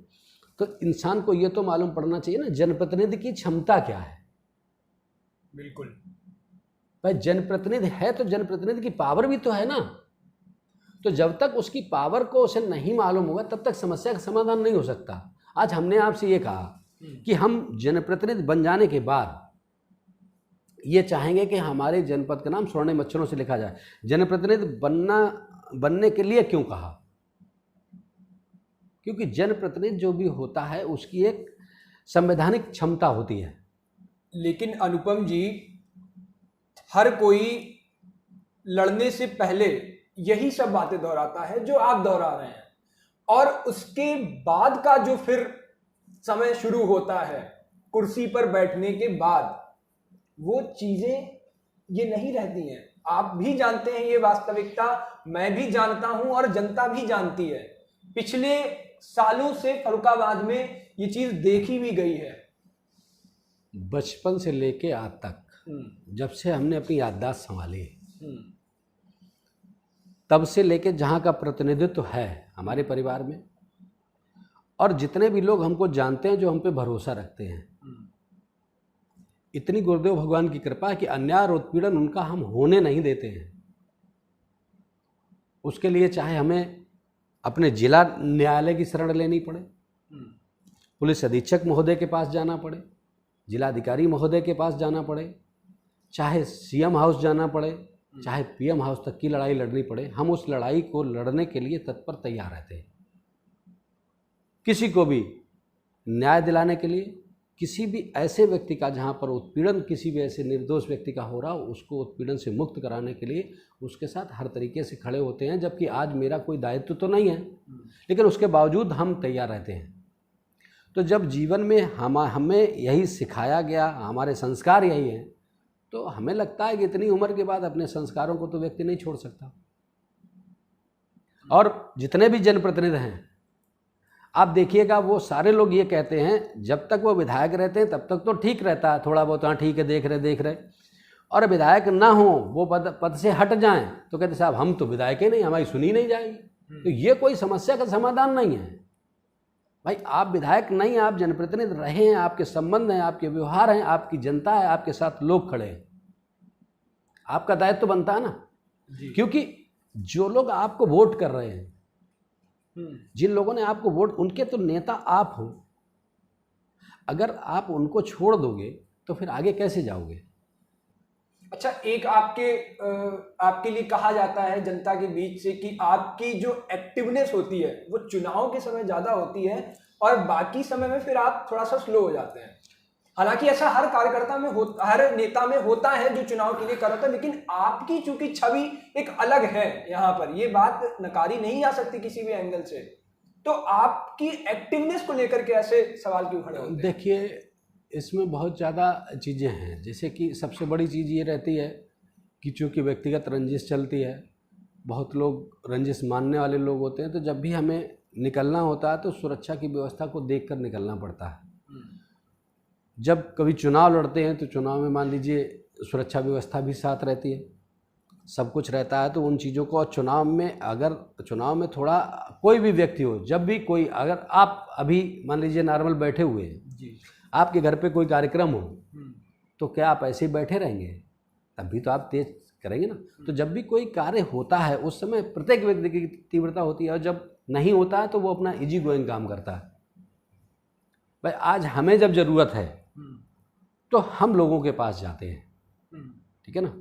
तो इंसान को ये तो मालूम पड़ना चाहिए ना जनप्रतिनिधि की क्षमता क्या है। बिल्कुल भाई जनप्रतिनिधि है तो जनप्रतिनिधि की पावर भी तो है ना। तो जब तक उसकी पावर को उसे नहीं मालूम होगा तब तक समस्या का समाधान नहीं हो सकता। आज हमने आपसे ये कहा कि हम जनप्रतिनिधि बन जाने के बाद ये चाहेंगे कि हमारे जनपद का नाम स्वर्णिम अक्षरों से लिखा जाए। जनप्रतिनिधि बनने के लिए क्यों कहा? क्योंकि जनप्रतिनिधि जो भी होता है उसकी एक संवैधानिक क्षमता होती है। लेकिन अनुपम जी, हर कोई लड़ने से पहले यही सब बातें दोहराता है जो आप दोहरा रहे हैं, और उसके बाद का जो फिर समय शुरू होता है कुर्सी पर बैठने के बाद, वो चीजें ये नहीं रहती हैं। आप भी जानते हैं ये वास्तविकता, मैं भी जानता हूं और जनता भी जानती है। पिछले सालों से फर्रुखाबाद में ये चीज देखी भी गई है। बचपन से लेके आज तक जब से हमने अपनी याददाश्त संभाली तब से लेके जहाँ का प्रतिनिधित्व है हमारे परिवार में, और जितने भी लोग हमको जानते हैं, जो हम पे भरोसा रखते हैं, इतनी गुरुदेव भगवान की कृपा है कि अन्याय और उत्पीड़न उनका हम होने नहीं देते हैं। उसके लिए चाहे हमें अपने जिला न्यायालय की शरण लेनी पड़े, पुलिस अधीक्षक महोदय के पास जाना पड़े, जिलाधिकारी महोदय के पास जाना पड़े, चाहे सीएम हाउस जाना पड़े, चाहे पीएम हाउस तक की लड़ाई लड़नी पड़े, हम उस लड़ाई को लड़ने के लिए तत्पर तैयार रहते हैं। किसी को भी न्याय दिलाने के लिए, किसी भी ऐसे व्यक्ति का जहाँ पर उत्पीड़न किसी भी ऐसे निर्दोष व्यक्ति का हो रहा हो, उसको उत्पीड़न से मुक्त कराने के लिए उसके साथ हर तरीके से खड़े होते हैं। जबकि आज मेरा कोई दायित्व तो नहीं है, लेकिन उसके बावजूद हम तैयार रहते हैं। तो जब जीवन में हमें यही सिखाया गया, हमारे संस्कार यही हैं, तो हमें लगता है कि इतनी उम्र के बाद अपने संस्कारों को तो व्यक्ति नहीं छोड़ सकता। और जितने भी जनप्रतिनिधि हैं, आप देखिएगा, वो सारे लोग ये कहते हैं जब तक वो विधायक रहते हैं तब तक तो ठीक रहता है, थोड़ा बहुत हाँ ठीक है, देख रहे, और विधायक ना हो, वो पद से हट जाएं तो कहते साहब हम तो विधायक ही नहीं, हमारी सुनी नहीं जाएगी। तो ये कोई समस्या का समाधान नहीं है भाई। आप विधायक नहीं, आप जनप्रतिनिधि रहे हैं, आपके संबंध हैं, आपके व्यवहार हैं, आपकी जनता है, आपके साथ लोग खड़े हैं, आपका दायित्व तो बनता है ना। क्योंकि जो लोग आपको वोट कर रहे हैं, जिन लोगों ने आपको वोट, उनके तो नेता आप हो। अगर आप उनको छोड़ दोगे तो फिर आगे कैसे जाओगे? अच्छा, एक आपके लिए कहा जाता है जनता के बीच से कि आपकी जो एक्टिवनेस होती है वो चुनाव के समय ज्यादा होती है और बाकी समय में फिर आप थोड़ा सा स्लो हो जाते हैं। हालांकि ऐसा हर कार्यकर्ता में हर नेता में होता है जो चुनाव के लिए कर रहा था, लेकिन आपकी चूंकि छवि एक अलग है, यहाँ पर ये बात नकारी नहीं जा सकती किसी भी एंगल से। तो आपकी एक्टिवनेस को लेकर के ऐसे सवाल क्यों खड़े होते हैं? देखिए, इसमें बहुत ज़्यादा चीज़ें हैं। जैसे कि सबसे बड़ी चीज़ ये रहती है कि चूँकि व्यक्तिगत रंजिश चलती है, बहुत लोग रंजिश मानने वाले लोग होते हैं, तो जब भी हमें निकलना होता है तो सुरक्षा की व्यवस्था को देखकर निकलना पड़ता है। जब कभी चुनाव लड़ते हैं तो चुनाव में मान लीजिए सुरक्षा व्यवस्था भी साथ रहती है, सब कुछ रहता है, तो उन चीज़ों को चुनाव में थोड़ा कोई भी व्यक्ति हो, जब भी कोई, अगर आप अभी मान लीजिए नॉर्मल बैठे हुए हैं जी, आपके घर पे कोई कार्यक्रम हो तो क्या आप ऐसे ही बैठे रहेंगे? तब भी तो आप तेज करेंगे ना। तो जब भी कोई कार्य होता है उस समय प्रत्येक व्यक्ति की तीव्रता होती है, और जब नहीं होता है तो वो अपना इजी गोइंग काम करता है। भाई आज हमें जब ज़रूरत है तो हम लोगों के पास जाते हैं, ठीक है ना।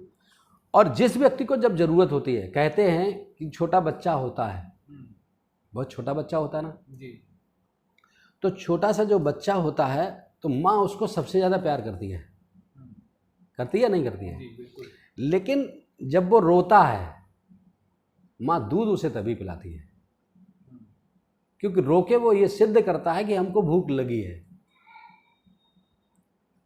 और जिस व्यक्ति को जब ज़रूरत होती है, कहते हैं कि छोटा बच्चा होता है, बहुत छोटा बच्चा होता है ना जी, तो छोटा सा जो बच्चा होता है तो माँ उसको सबसे ज़्यादा प्यार करती है, करती है नहीं करती है? बिल्कुल। लेकिन जब वो रोता है, माँ दूध उसे तभी पिलाती है, क्योंकि रोके वो ये सिद्ध करता है कि हमको भूख लगी है।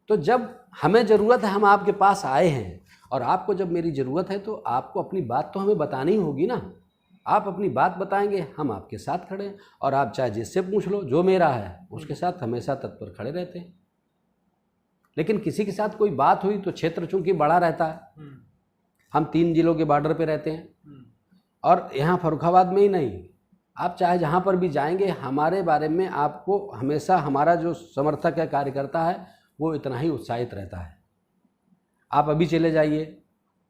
तो जब हमें ज़रूरत है, हम आपके पास आए हैं, और आपको जब मेरी ज़रूरत है तो आपको अपनी बात तो हमें बतानी होगी ना। आप अपनी बात बताएंगे, हम आपके साथ खड़े हैं, और आप चाहे जिससे पूछ लो, जो मेरा है उसके साथ हमेशा तत्पर खड़े रहते हैं। लेकिन किसी के साथ कोई बात हुई तो क्षेत्र चूंकि बड़ा रहता है, हम 3 जिलों के बॉर्डर पे रहते हैं, और यहाँ फर्रुखाबाद में ही नहीं, आप चाहे जहाँ पर भी जाएंगे, हमारे बारे में आपको हमेशा हमारा जो समर्थक है, कार्यकर्ता है, वो इतना ही उत्साहित रहता है। आप अभी चले जाइए,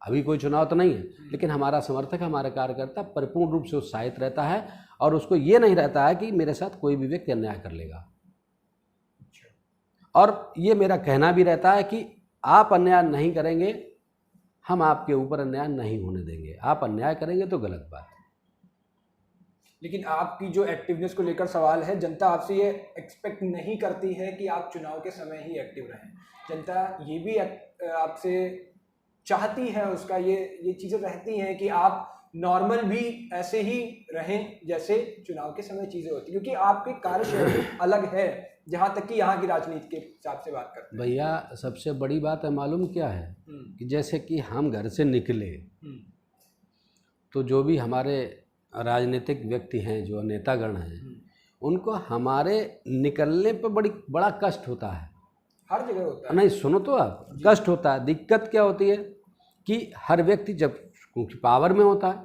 अभी कोई चुनाव तो नहीं है, लेकिन हमारा समर्थक, हमारा कार्यकर्ता परिपूर्ण रूप से उत्साहित रहता है, और उसको ये नहीं रहता है कि मेरे साथ कोई भी व्यक्ति अन्याय कर लेगा। और ये मेरा कहना भी रहता है कि आप अन्याय नहीं करेंगे, हम आपके ऊपर अन्याय नहीं होने देंगे। आप अन्याय करेंगे तो गलत बात है। लेकिन आपकी जो एक्टिवनेस को लेकर सवाल है, जनता आपसे ये एक्सपेक्ट नहीं करती है कि आप चुनाव के समय ही एक्टिव रहें। जनता ये भी आपसे चाहती है, उसका ये चीज़ें रहती हैं कि आप नॉर्मल भी ऐसे ही रहें जैसे चुनाव के समय चीजें होती, क्योंकि आपकी कार्यशैली अलग है जहां तक कि यहाँ की राजनीति के हिसाब से बात करते हैं। भैया सबसे बड़ी बात है मालूम क्या है कि जैसे कि हम घर से निकले तो जो भी हमारे राजनीतिक व्यक्ति हैं, जो नेतागण हैं, उनको हमारे निकलने पर बड़ा कष्ट होता है। हर जगह होता है। नहीं सुनो तो आप, कष्ट होता है। दिक्कत क्या होती है कि हर व्यक्ति जब क्योंकि पावर में होता है,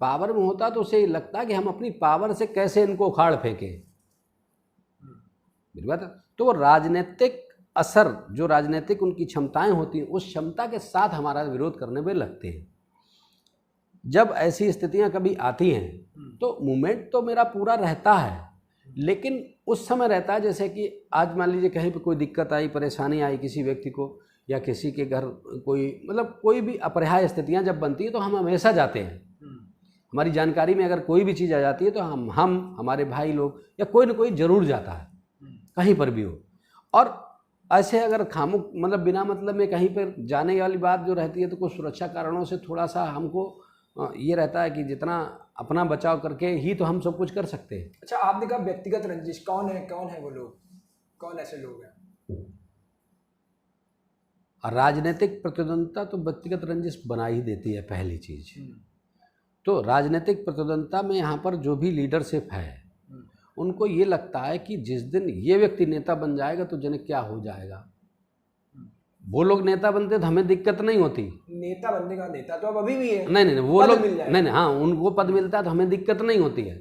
पावर में होता है तो उसे लगता है कि हम अपनी पावर से कैसे इनको उखाड़ फेंकें। मेरी बात है। तो वो राजनीतिक असर, जो राजनीतिक उनकी क्षमताएं होती हैं, उस क्षमता के साथ हमारा विरोध करने में लगते हैं। जब ऐसी स्थितियां कभी आती हैं तो मूवमेंट तो मेरा पूरा रहता है, लेकिन उस समय रहता है जैसे कि आज मान लीजिए कहीं पे कोई दिक्कत आई, परेशानी आई किसी व्यक्ति को, या किसी के घर कोई मतलब कोई भी अपरिहार्य स्थितियां जब बनती हैं तो हम हमेशा जाते हैं। हमारी जानकारी में अगर कोई भी चीज़ आ जाती है तो हम हमारे भाई लोग या कोई ना कोई ज़रूर जाता है, कहीं पर भी हो। और ऐसे अगर खामुक मतलब बिना मतलब में कहीं पर जाने वाली बात जो रहती है तो कुछ सुरक्षा कारणों से थोड़ा सा हमको ये रहता है कि जितना अपना बचाव करके ही तो हम सब कुछ कर सकते हैं। अच्छा, आपने कहा व्यक्तिगत रंजिश, कौन है वो लोग, कौन ऐसे लोग हैं? राजनीतिक प्रतिद्वंदता तो व्यक्तिगत रंजिश बना ही देती है पहली चीज। तो राजनीतिक प्रतिद्वंदता में यहाँ पर जो भी लीडरशिप है उनको ये लगता है कि जिस दिन ये व्यक्ति नेता बन जाएगा तो जन क्या हो जाएगा। वो लोग नेता बनते तो हमें दिक्कत नहीं होती। नेता बनने का नेता तो अब अभी भी है। नहीं वो लोग नहीं हाँ, उनको पद मिलता है तो हमें दिक्कत नहीं होती है,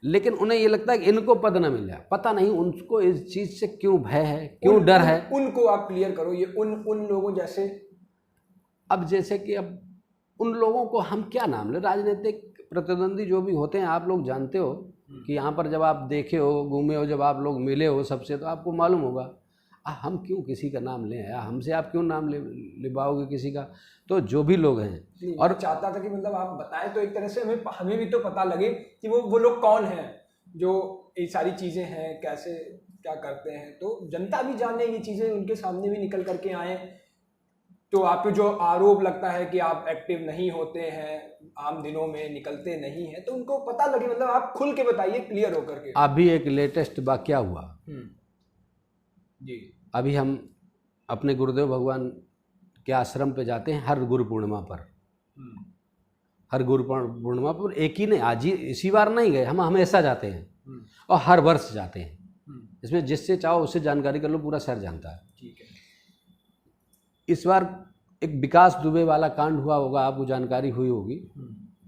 लेकिन उन्हें ये लगता है कि इनको पद न मिल जाए। पता नहीं उनको इस चीज से क्यों भय है, क्यों डर है। उनको आप क्लियर करो, ये उन लोगों जैसे। अब जैसे कि अब उन लोगों को हम क्या नाम ले, राजनीतिक प्रतिद्वंदी जो भी होते हैं, आप लोग जानते हो कि यहाँ पर जब आप देखे हो, घूमे हो, जब आप लोग मिले हो सबसे, तो आपको मालूम होगा। हम क्यों किसी का नाम लें, या हमसे आप क्यों नाम लिबाओगे किसी का। तो जो भी लोग हैं, और चाहता था कि मतलब आप बताएं तो एक तरह से हमें भी तो पता लगे कि वो लोग कौन हैं जो ये सारी चीज़ें हैं, कैसे क्या करते हैं, तो जनता भी जाने ये चीज़ें, उनके सामने भी निकल करके आए। तो आपको जो आरोप लगता है कि आप एक्टिव नहीं होते हैं, आम दिनों में निकलते नहीं हैं, तो उनको पता लगे, मतलब आप खुल के बताइए क्लियर होकर के। अभी एक लेटेस्ट वाकया हुआ जी। अभी हम अपने गुरुदेव भगवान के आश्रम पे जाते हैं हर गुरु पूर्णिमा पर। हर गुरु पूर्णिमा पर एक ही नहीं, आज ही इसी बार नहीं गए, हम हमेशा जाते हैं और हर वर्ष जाते हैं। इसमें जिससे चाहो उससे जानकारी कर लो, पूरा शहर जानता है। ठीक है। इस बार एक विकास दुबे वाला कांड हुआ होगा, आपको जानकारी हुई होगी,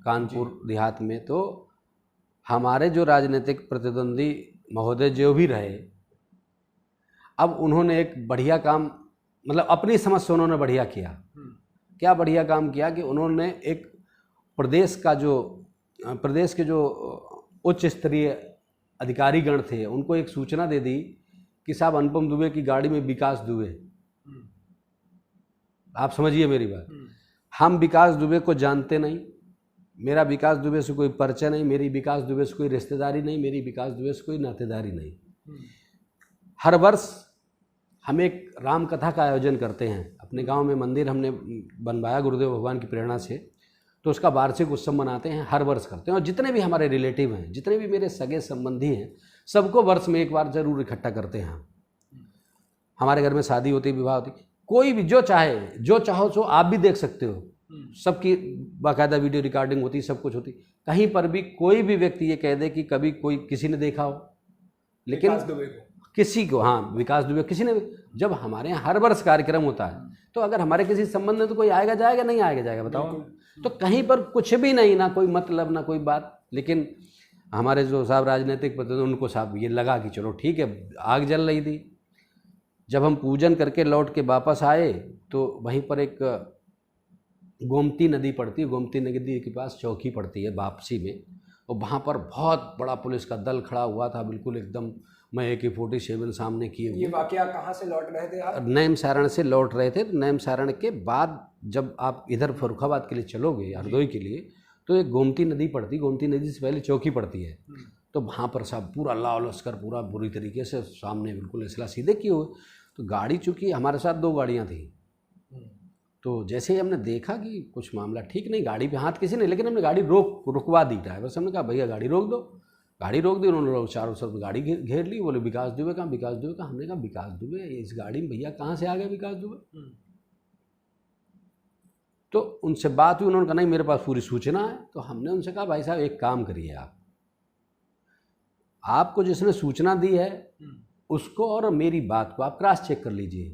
कानपुर देहात में। तो हमारे जो राजनीतिक प्रतिद्वंदी महोदय जो भी रहे, अब उन्होंने एक बढ़िया काम, मतलब अपनी समझ से उन्होंने बढ़िया किया। क्या बढ़िया काम किया कि उन्होंने एक प्रदेश के जो उच्च स्तरीय अधिकारीगण थे उनको एक सूचना दे दी कि साहब अनुपम दुबे की गाड़ी में विकास दुबे। आप समझिए मेरी बात। हम विकास दुबे को जानते नहीं, मेरा विकास दुबे से कोई परिचय नहीं, मेरी विकास दुबे से कोई रिश्तेदारी नहीं, मेरी विकास दुबे से कोई नातेदारी नहीं। हर वर्ष हम एक राम कथा का आयोजन करते हैं। अपने गांव में मंदिर हमने बनवाया गुरुदेव भगवान की प्रेरणा से, तो उसका वार्षिक उत्सव मनाते हैं, हर वर्ष करते हैं। और जितने भी हमारे रिलेटिव हैं, जितने भी मेरे सगे संबंधी हैं, सबको वर्ष में एक बार जरूर इकट्ठा करते हैं। हमारे घर में शादी होती, विवाह होती, कोई भी जो चाहो सो आप भी देख सकते हो, सबकी बाकायदा वीडियो रिकॉर्डिंग होती, सब कुछ होती। कहीं पर भी कोई भी व्यक्ति ये कह दे कि कभी कोई किसी ने देखा हो, लेकिन किसी को, हाँ विकास दुबे किसी ने, जब हमारे यहाँ हर वर्ष कार्यक्रम होता है तो अगर हमारे किसी संबंध में तो कोई आएगा जाएगा, नहीं आएगा जाएगा, बताओ। तो कहीं पर कुछ भी नहीं, ना कोई मतलब ना कोई बात। लेकिन हमारे जो साहब राजनीतिक प्रतिनिधि, उनको साहब ये लगा कि चलो ठीक है, आग जल रही थी। जब हम पूजन करके लौट के वापस आए तो वहीं पर एक गोमती नदी पड़ती है, गोमती नदी के पास चौकी पड़ती है वापसी में, और वहाँ पर बहुत बड़ा पुलिस का दल खड़ा हुआ था, बिल्कुल एकदम। मैं AK-47 सामने किए हुए। ये वाकया कहाँ से लौट रहे थे आप? नैम सारण से लौट रहे थे। तो नैम सारण के बाद जब आप इधर फर्रुखाबाद के लिए चलोगे, हरदोई के लिए, तो एक गोमती नदी पड़ती, गोमती नदी से पहले चौकी पड़ती है। तो वहाँ पर सब पूरा लाव लश्कर पूरा बुरी तरीके से सामने बिल्कुल इसला सीधे किए हुए। तो गाड़ी, चूँकि हमारे साथ 2 गाड़ियाँ थी, तो जैसे ही हमने देखा कि कुछ मामला ठीक नहीं, गाड़ी पे हाथ किसी ने, लेकिन हमने गाड़ी रुकवा दी। ड्राइवर से हमने कहा भैया गाड़ी रोक दो, गाड़ी रोक दी। उन्होंने लोग चारों तरफ गाड़ी घेर ली। बोले विकास दुबे कहाँ, विकास दुबे कहाँ। हमने कहा विकास दुबे इस गाड़ी में भैया कहाँ से आ गए विकास दुबे। तो उनसे बात हुई, उन्होंने कहा नहीं मेरे पास पूरी सूचना है। तो हमने उनसे कहा भाई साहब एक काम करिए, आपको जिसने सूचना दी है उसको और मेरी बात को आप क्रॉस चेक कर लीजिए,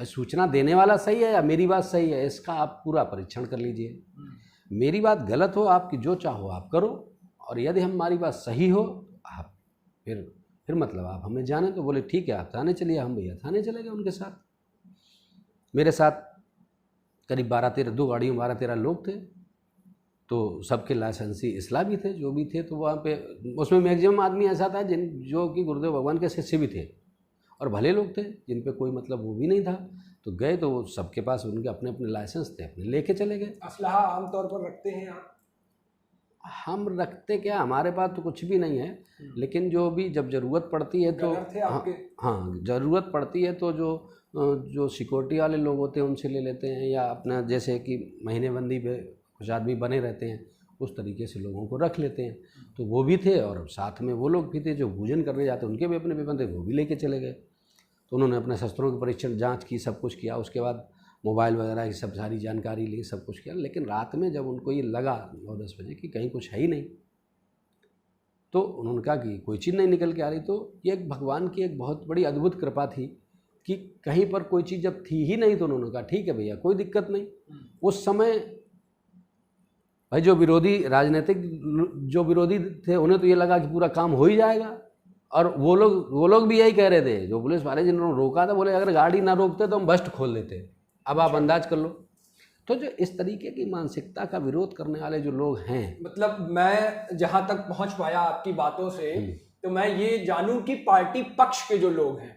भाई सूचना देने वाला सही है या मेरी बात सही है, इसका आप पूरा परीक्षण कर लीजिए। मेरी बात गलत हो, आपकी जो चाहो आप करो, और यदि हमारी बात सही हो आप फिर मतलब आप हमें जाने। तो बोले ठीक है आप थाने चलिए। हम भैया थाने चले गए उनके साथ। मेरे साथ करीब 12-13 दो गाड़ियों 12-13 लोग थे। तो सबके लाइसेंसी इस्लामी थे जो भी थे। तो वहाँ पे उसमें मैक्सिमम आदमी ऐसा था जो कि गुरुदेव भगवान के शिष्य भी थे और भले लोग थे, जिन पे कोई मतलब वो भी नहीं था। तो गए तो सबके पास उनके अपने अपने लाइसेंस थे, अपने लेके चले गए। असलहा आमतौर पर रखते हैं आप? हम रखते क्या, हमारे पास तो कुछ भी नहीं है, लेकिन जो भी जब ज़रूरत पड़ती है तो हाँ ज़रूरत पड़ती है तो जो सिक्योरिटी वाले लोग होते हैं उनसे ले लेते हैं, या अपना जैसे कि महीनेबंदी पे कुछ आदमी बने रहते हैं उस तरीके से लोगों को रख लेते हैं। तो वो भी थे और साथ में वो लोग भी थे जो भोजन करने जाते, उनके भी अपने पेपर थे, वो भी लेके चले गए। तो उन्होंने अपने शस्त्रों की परीक्षण जांच की, सब कुछ किया। उसके बाद मोबाइल वगैरह की सब सारी जानकारी ली, सब कुछ किया। लेकिन रात में जब उनको ये लगा 9-10 बजे कि कहीं कुछ है ही नहीं, तो उन्होंने कहा कि कोई चीज़ नहीं निकल के आ रही। तो ये एक भगवान की एक बहुत बड़ी अद्भुत कृपा थी कि कहीं पर कोई चीज़ जब थी ही नहीं तो उन्होंने कहा ठीक है भैया कोई दिक्कत नहीं। उस समय भाई जो राजनीतिक जो विरोधी थे उन्हें तो ये लगा कि पूरा काम हो ही जाएगा, और वो लोग भी यही कह रहे थे जो पुलिस वाले जिन्होंने रोका था। बोले अगर गाड़ी ना रोकते तो हम बस्ट खोल देते। अब आप अंदाज कर लो। तो जो इस तरीके की मानसिकता का विरोध करने वाले जो लोग हैं, मतलब मैं जहां तक पहुंच पाया आपकी बातों से तो मैं ये जानूं कि पार्टी पक्ष के जो लोग हैं,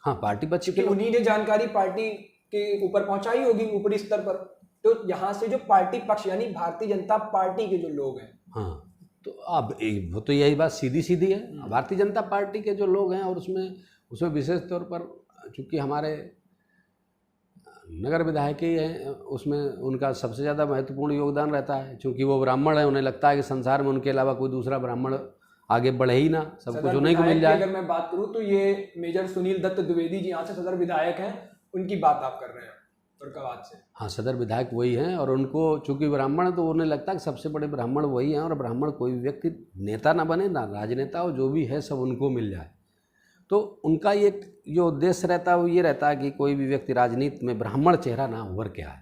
हाँ पार्टी पक्ष के, उन्हीं ने जानकारी पार्टी के ऊपर पहुंचाई होगी ऊपरी स्तर पर। तो यहाँ से जो पार्टी पक्ष यानी भारतीय जनता पार्टी के जो लोग हैं, हाँ तो अब वो तो यही बात सीधी है। भारतीय जनता पार्टी के जो लोग हैं, और उसमें विशेष तौर पर चूँकि हमारे नगर विधायक ही हैं, उसमें उनका सबसे ज़्यादा महत्वपूर्ण योगदान रहता है। क्योंकि वो ब्राह्मण है, उन्हें लगता है कि संसार में उनके अलावा कोई दूसरा ब्राह्मण आगे बढ़े ही ना, सब कुछ उन्हीं को मिल जाए। अगर मैं बात करूँ तो ये मेजर सुनील दत्त द्विवेदी जी यहाँ से सदर विधायक हैं, उनकी बात आप कर रहे हैं फरुखाबाद से? हाँ सदर विधायक वही हैं, और उनको चूंकि ब्राह्मण तो उन्हें लगता है कि सबसे बड़े ब्राह्मण वही हैं, और ब्राह्मण कोई व्यक्ति नेता ना बने ना राजनेता हो, जो भी है सब उनको मिल जाए। तो उनका ये जो उद्देश्य रहता है वो ये रहता है कि कोई भी व्यक्ति राजनीति में ब्राह्मण चेहरा ना उभर के आए,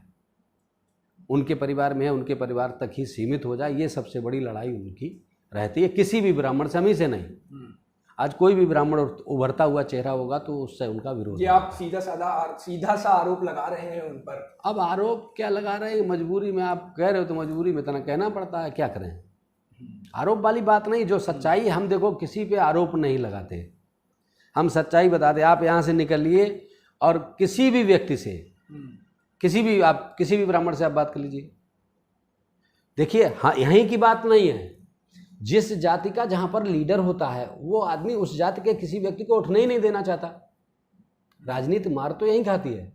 उनके परिवार में है उनके परिवार तक ही सीमित हो जाए। ये सबसे बड़ी लड़ाई उनकी रहती है, किसी भी ब्राह्मण से, हम ही से नहीं। आज कोई भी ब्राह्मण उभरता हुआ चेहरा होगा तो उससे उनका विरोध। ये आप सीधा सा आरोप लगा रहे हैं उन पर। अब आरोप क्या लगा रहे हैं, मजबूरी में आप कह रहे हो तो मजबूरी में इतना कहना पड़ता है, क्या करें। आरोप वाली बात नहीं, जो सच्चाई हम देखो किसी पे आरोप नहीं लगाते, हम सच्चाई बताते। आप यहाँ से निकलिए और किसी भी व्यक्ति से, किसी भी ब्राह्मण से आप बात कर लीजिए, देखिए हाँ यहीं की बात नहीं है। जिस जाति का जहाँ पर लीडर होता है वो आदमी उस जाति के किसी व्यक्ति को उठने ही नहीं देना चाहता। राजनीति मार तो यहीं खाती है।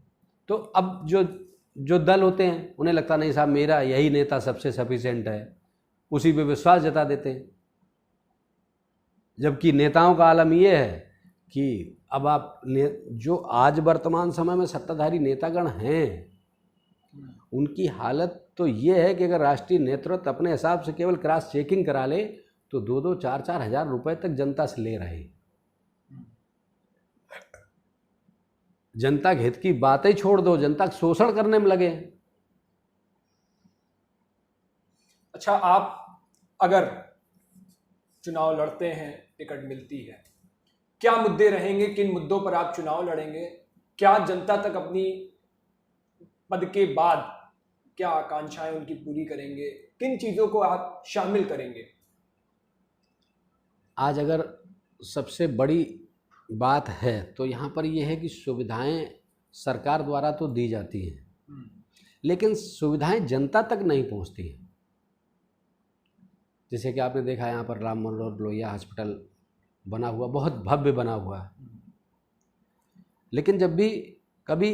तो अब जो दल होते हैं उन्हें लगता नहीं साहब मेरा यही नेता सबसे सफिशिएंट है, उसी पे विश्वास जता देते हैं। जबकि नेताओं का आलम ये है कि अब आप जो आज वर्तमान समय में सत्ताधारी नेतागण हैं उनकी हालत तो ये है कि अगर राष्ट्रीय नेतृत्व अपने हिसाब से केवल क्रॉस चेकिंग करा ले तो 2-4 हज़ार रुपए तक जनता से ले रहे हैं। जनता के हित की बातें छोड़ दो, जनता का शोषण करने में लगे। अच्छा, आप अगर चुनाव लड़ते हैं, टिकट मिलती है, क्या मुद्दे रहेंगे, किन मुद्दों पर आप चुनाव लड़ेंगे? क्या जनता तक अपनी पद के बाद क्या आकांक्षाएं उनकी पूरी करेंगे? किन चीजों को आप शामिल करेंगे? आज अगर सबसे बड़ी बात है तो यहाँ पर यह है कि सुविधाएं सरकार द्वारा तो दी जाती हैं, लेकिन सुविधाएं जनता तक नहीं पहुँचती हैं। जैसे कि आपने देखा यहाँ पर राम मनोहर लोहिया हॉस्पिटल बना हुआ, बहुत भव्य बना हुआ है, लेकिन जब भी कभी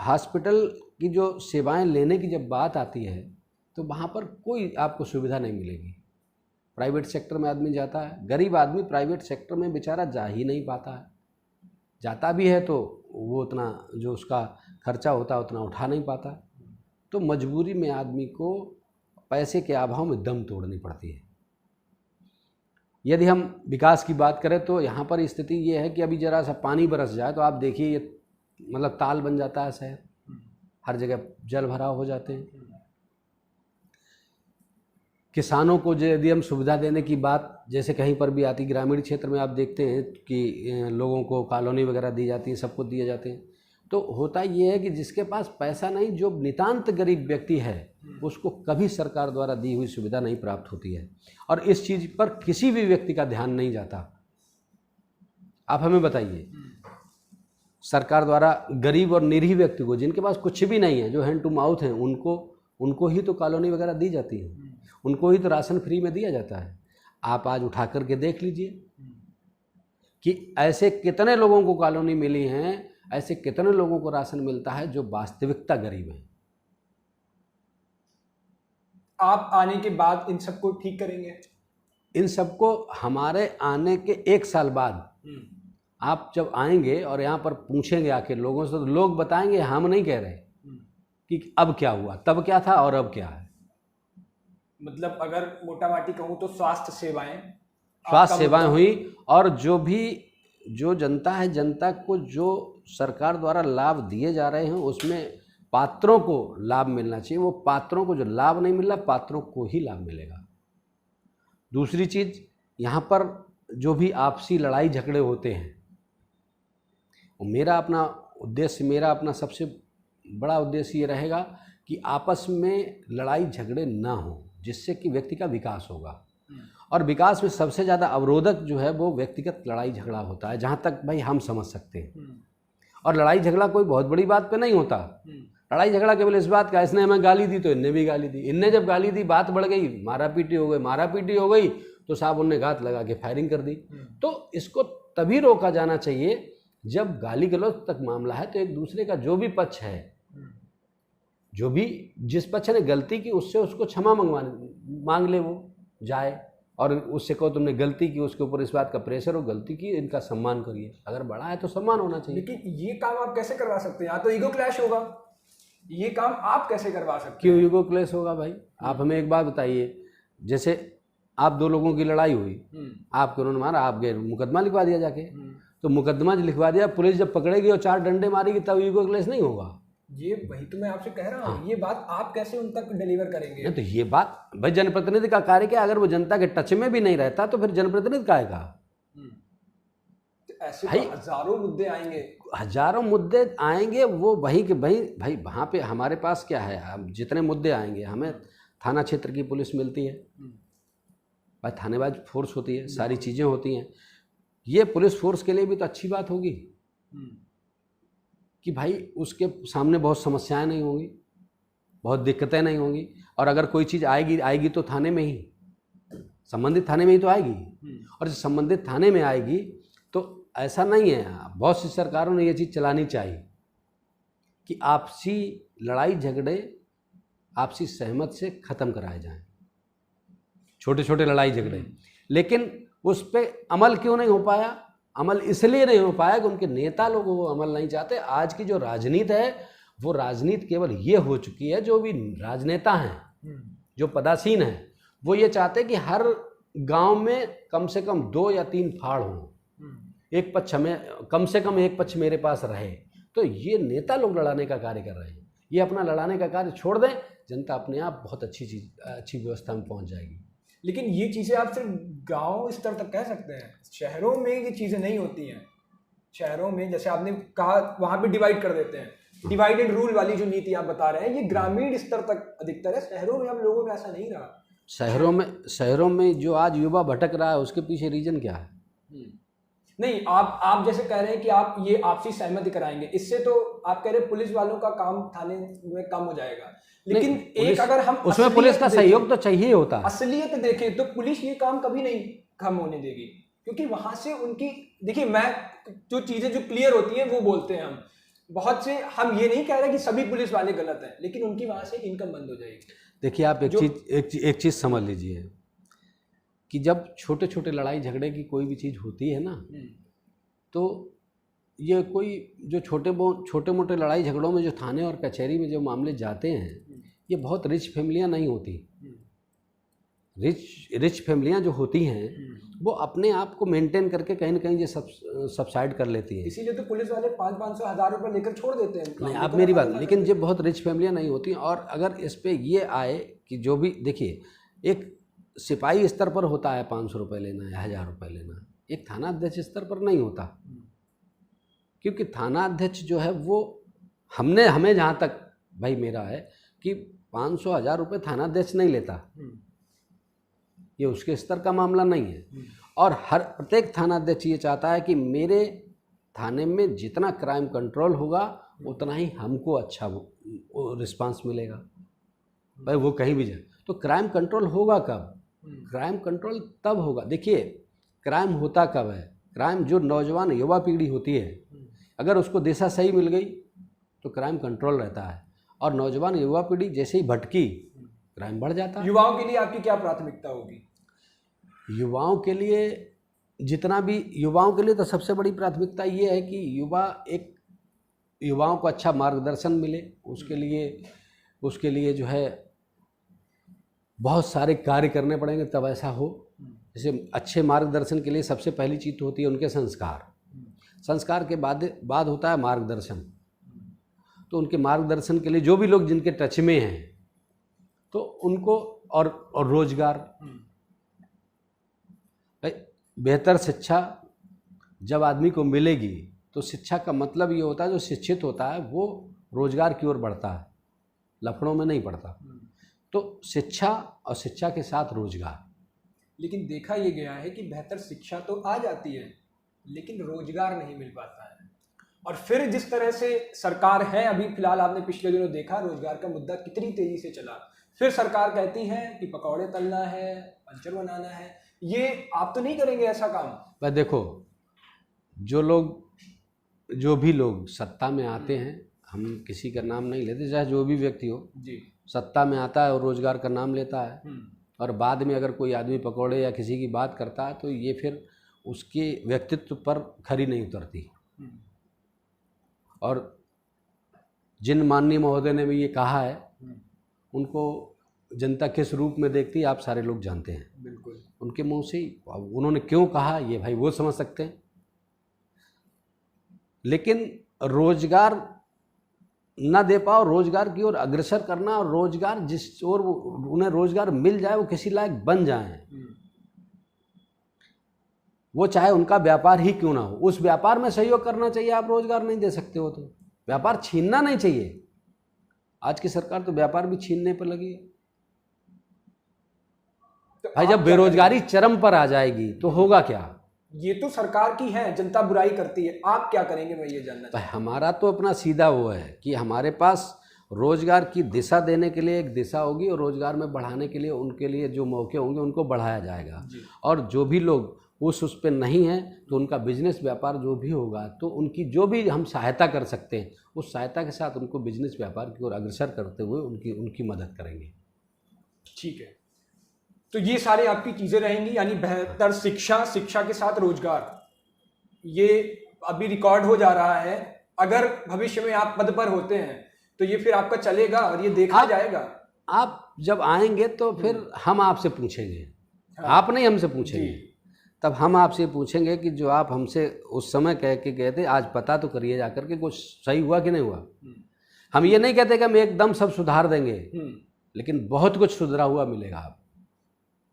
हॉस्पिटल की जो सेवाएं लेने की जब बात आती है तो वहाँ पर कोई आपको सुविधा नहीं मिलेगी। प्राइवेट सेक्टर में आदमी जाता है, गरीब आदमी प्राइवेट सेक्टर में बेचारा जा ही नहीं पाता है, जाता भी है तो वो उतना जो उसका खर्चा होता है उतना उठा नहीं पाता। तो मजबूरी में आदमी को पैसे के अभाव में दम तोड़नी पड़ती है। यदि हम विकास की बात करें तो यहाँ पर स्थिति ये है कि अभी ज़रा सा पानी बरस जाए तो आप देखिए ये मतलब ताल बन जाता है शहर, हर जगह जल भराव हो जाते हैं। किसानों को यदि हम सुविधा देने की बात जैसे कहीं पर भी आती, ग्रामीण क्षेत्र में आप देखते हैं कि लोगों को कॉलोनी वगैरह दी जाती है, सबको दिए जाते हैं। तो होता ये है कि जिसके पास पैसा नहीं, जो नितांत गरीब व्यक्ति है, उसको कभी सरकार द्वारा दी हुई सुविधा नहीं प्राप्त होती है और इस चीज़ पर किसी भी व्यक्ति का ध्यान नहीं जाता। आप हमें बताइए, सरकार द्वारा गरीब और निरीह व्यक्ति को, जिनके पास कुछ भी नहीं है, जो हैंड टू माउथ हैं, उनको ही तो कॉलोनी वगैरह दी जाती है, उनको ही तो राशन फ्री में दिया जाता है। आप आज उठा करके देख लीजिए कि ऐसे कितने लोगों को कॉलोनी मिली हैं, ऐसे कितने लोगों को राशन मिलता है जो वास्तविकता गरीब हैं। आप आने के बाद इन सबको ठीक करेंगे? इन सबको हमारे आने के 1 साल बाद आप जब आएंगे और यहाँ पर पूछेंगे आके लोगों से, तो लोग बताएंगे, हम नहीं कह रहे कि अब क्या हुआ, तब क्या था और अब क्या है। मतलब अगर मोटा माटी कहूँ तो स्वास्थ्य सेवाएं हुई और जो जनता है, जनता को जो सरकार द्वारा लाभ दिए जा रहे हैं उसमें पात्रों को लाभ मिलना चाहिए। वो पात्रों को जो लाभ नहीं मिल रहा, पात्रों को ही लाभ मिलेगा। दूसरी चीज़, यहाँ पर जो भी आपसी लड़ाई झगड़े होते हैं, मेरा अपना सबसे बड़ा उद्देश्य ये रहेगा कि आपस में लड़ाई झगड़े ना हो, जिससे कि व्यक्ति का विकास होगा। और विकास में सबसे ज़्यादा अवरोधक जो है वो व्यक्तिगत लड़ाई झगड़ा होता है, जहाँ तक भाई हम समझ सकते हैं। और लड़ाई झगड़ा कोई बहुत बड़ी बात पे नहीं होता। लड़ाई झगड़ा केवल इस बात का, इसने हमें गाली दी तो इनने भी गाली दी, इनने जब गाली दी बात बढ़ गई, मारा पीटी हो गई तो साहब उनने घात लगा के फायरिंग कर दी। तो इसको तभी रोका जाना चाहिए जब गाली गलौज तक मामला है तो एक दूसरे का जो भी पक्ष है, जो भी जिस पक्ष ने गलती की उससे उसको क्षमा मांग ले, वो जाए और उससे कहो तुमने गलती की, उसके ऊपर इस बात का प्रेशर हो, गलती की, इनका सम्मान करिए। अगर बड़ा है तो सम्मान होना चाहिए। लेकिन ये काम आप कैसे करवा सकते हैं? यहाँ तो ईगो क्लैश होगा। ये काम आप कैसे करवा सकते हैं? क्यों ईगो क्लैश होगा भाई? आप हमें एक बात बताइए, जैसे आप 2 लोगों की लड़ाई हुई, आपको उन्होंने मारा, आप गए मुकदमा लिखवा दिया जाके, तो मुकदमा लिखवा दिया, पुलिस जब पकड़ेगी और 4 डंडे मारेगी तब ईगो क्लैश नहीं होगा। ये वही तो मैं आपसे कह रहा हूँ। ये बात आप कैसे उन तक डिलीवर करेंगे? नहीं तो ये बात भाई जनप्रतिनिधि का कार्य क्या? अगर वो जनता के टच में भी नहीं रहता तो फिर जनप्रतिनिधि काहेगा? तो ऐसे तो हजारों मुद्दे आएंगे। वो वही कि भाई वहाँ पे हमारे पास क्या है, जितने मुद्दे आएंगे, हमें थाना क्षेत्र की पुलिस मिलती है भाई, थानेबाज फोर्स होती है, सारी चीज़ें होती हैं। ये पुलिस फोर्स के लिए भी तो अच्छी बात होगी कि भाई उसके सामने बहुत समस्याएं नहीं होंगी, बहुत दिक्कतें नहीं होंगी, और अगर कोई चीज़ आएगी तो थाने में ही, संबंधित थाने में ही तो आएगी। और जब संबंधित थाने में आएगी तो ऐसा नहीं है, बहुत सी सरकारों ने ये चीज़ चलानी चाहिए कि आपसी लड़ाई झगड़े आपसी सहमत से ख़त्म कराए जाएं, छोटे छोटे लड़ाई झगड़े। लेकिन उस पर अमल क्यों नहीं हो पाया? अमल इसलिए नहीं हो पाया कि उनके नेता लोग वो अमल नहीं चाहते। आज की जो राजनीति है वो राजनीति केवल ये हो चुकी है, जो भी राजनेता हैं, जो पदासीन हैं, वो ये चाहते हैं कि हर गांव में कम से कम 2 या 3 फाड़ हों, एक पक्ष में, कम से कम एक पक्ष मेरे पास रहे। तो ये नेता लोग लड़ाने का कार्य कर रहे हैं। ये अपना लड़ाने का कार्य छोड़ दें, जनता अपने आप बहुत अच्छी व्यवस्था में पहुंच जाएगी। लेकिन ये चीज़ें आप सिर्फ गांव स्तर तक कह सकते हैं, शहरों में ये चीज़ें नहीं होती हैं। शहरों में जैसे आपने कहा वहाँ पे डिवाइड कर देते हैं, डिवाइड एंड रूल वाली जो नीति आप बता रहे हैं, ये ग्रामीण स्तर तक अधिकतर है। शहरों में अब लोगों में ऐसा नहीं रहा। शहरों में जो आज युवा भटक रहा है उसके पीछे रीजन क्या है? नहीं, आप जैसे कह रहे हैं कि आप ये आपसी सहमति कराएंगे, इससे तो आप कह रहे हैं पुलिस वालों का काम थाने में कम हो जाएगा। लेकिन एक अगर हम उसमें पुलिस का सहयोग तो चाहिए होता है। असलियत देखें तो पुलिस ये काम कभी नहीं कम होने देगी, क्योंकि वहां से उनकी, देखिए, मैं जो चीजें जो क्लियर होती हैं वो बोलते हैं हम। बहुत से, हम ये नहीं कह रहे कि सभी पुलिस वाले गलत हैं, लेकिन उनकी वहां से इनकम बंद हो जाएगी। देखिए आप एक चीज़ समझ लीजिए कि जब छोटे छोटे लड़ाई झगड़े की कोई भी चीज़ होती है ना, तो ये कोई जो छोटे मोटे लड़ाई झगड़ों में जो थाने और कचहरी में जो मामले जाते हैं, ये बहुत रिच फैमिलियां नहीं होती। रिच फैमिलियां जो होती हैं वो अपने आप को मेंटेन करके कहीं ना कहीं ये सबसाइड कर लेती है। इसीलिए तो पुलिस वाले 500-500 हज़ार रुपये लेकर छोड़ देते हैं। नहीं, आप मेरी बात, लेकिन ये बहुत रिच फैमिलियां नहीं होती। और अगर इस पे ये आए कि जो भी, देखिए एक सिपाही स्तर पर होता है 500 रुपये लेना या 1000 रुपये लेना, एक थाना अध्यक्ष स्तर पर नहीं होता। क्योंकि थाना अध्यक्ष जो है वो हमें जहाँ तक भाई मेरा है कि 500-1000 रुपये थाना अध्यक्ष नहीं लेता, ये उसके स्तर का मामला नहीं है। और हर प्रत्येक थाना अध्यक्ष ये चाहता है कि मेरे थाने में जितना क्राइम कंट्रोल होगा उतना ही हमको अच्छा रिस्पांस मिलेगा। भाई वो कहीं भी जाए तो क्राइम कंट्रोल होगा कब? क्राइम कंट्रोल तब होगा, देखिए क्राइम होता कब है? क्राइम जो नौजवान युवा पीढ़ी होती है, अगर उसको दिशा सही मिल गई तो क्राइम कंट्रोल रहता है। और नौजवान युवा पीढ़ी जैसे ही भटकी, क्राइम बढ़ जाता है। युवाओं के लिए आपकी क्या प्राथमिकता होगी? युवाओं के लिए युवाओं के लिए तो सबसे बड़ी प्राथमिकता ये है कि युवाओं को अच्छा मार्गदर्शन मिले। उसके लिए जो है बहुत सारे कार्य करने पड़ेंगे तब ऐसा हो। जैसे अच्छे मार्गदर्शन के लिए सबसे पहली चीज़ तो होती है उनके संस्कार के बाद होता है मार्गदर्शन। तो उनके मार्गदर्शन के लिए जो भी लोग जिनके टच में हैं तो उनको और रोजगार, बेहतर शिक्षा जब आदमी को मिलेगी तो शिक्षा का मतलब ये होता है जो शिक्षित होता है वो रोजगार की ओर बढ़ता है, लफड़ों में नहीं पड़ता। तो शिक्षा और शिक्षा के साथ रोजगार। लेकिन देखा ये गया है कि बेहतर शिक्षा तो आ जाती है लेकिन रोजगार नहीं मिल पाता है। और फिर जिस तरह से सरकार है, अभी फिलहाल आपने पिछले दिनों देखा रोजगार का मुद्दा कितनी तेजी से चला। फिर सरकार कहती है कि पकौड़े तलना है, पंचर बनाना है। ये आप तो नहीं करेंगे ऐसा काम? भाई देखो, जो भी लोग सत्ता में आते हैं, हम किसी का नाम नहीं लेते, चाहे जो भी व्यक्ति हो जी, सत्ता में आता है और रोजगार का नाम लेता है और बाद में अगर कोई आदमी पकौड़े या किसी की बात करता है तो ये फिर उसके व्यक्तित्व पर खरी नहीं उतरती। और जिन माननीय महोदय ने भी ये कहा है उनको जनता किस रूप में देखती है आप सारे लोग जानते हैं। बिल्कुल, उनके मुंह से उन्होंने क्यों कहा ये भाई वो समझ सकते हैं। लेकिन रोजगार ना दे पाओ, रोजगार की ओर अग्रसर करना, और रोजगार जिस ओर उन्हें रोजगार मिल जाए वो किसी लायक बन जाए, वो चाहे उनका व्यापार ही क्यों ना हो, उस व्यापार में सहयोग करना चाहिए। आप रोजगार नहीं दे सकते हो तो व्यापार छीनना नहीं चाहिए। आज की सरकार तो व्यापार भी छीनने पर लगी है। तो भाई जब बेरोजगारी चरम पर आ जाएगी तो होगा क्या? ये तो सरकार की है, जनता बुराई करती है, आप क्या करेंगे मैं ये जानना चाहता हूं। हमारा तो अपना सीधा वो है कि हमारे पास रोजगार की दिशा देने के लिए एक दिशा होगी और रोजगार में बढ़ाने के लिए उनके लिए जो मौके होंगे उनको बढ़ाया जाएगा। और जो भी लोग उस पर नहीं है तो उनका बिजनेस व्यापार जो भी होगा तो उनकी जो भी हम सहायता कर सकते हैं उस सहायता के साथ उनको बिजनेस व्यापार की ओर अग्रसर करते हुए उनकी मदद करेंगे। ठीक है, तो ये सारी आपकी चीज़ें रहेंगी, यानी बेहतर शिक्षा, शिक्षा के साथ रोजगार, ये अभी रिकॉर्ड हो जा रहा है। अगर भविष्य में आप पद पर होते हैं तो ये फिर आपका चलेगा और ये देखा जाएगा। आप जब आएंगे तो फिर हम आपसे पूछेंगे। आप नहीं हमसे पूछेंगे, तब हम आपसे पूछेंगे कि जो आप हमसे उस समय कह के गए थे आज पता तो करिए जाकर के कुछ सही हुआ कि नहीं हुआ। हम ये नहीं कहते कि हम एकदम सब सुधार देंगे, लेकिन बहुत कुछ सुधरा हुआ मिलेगा आप।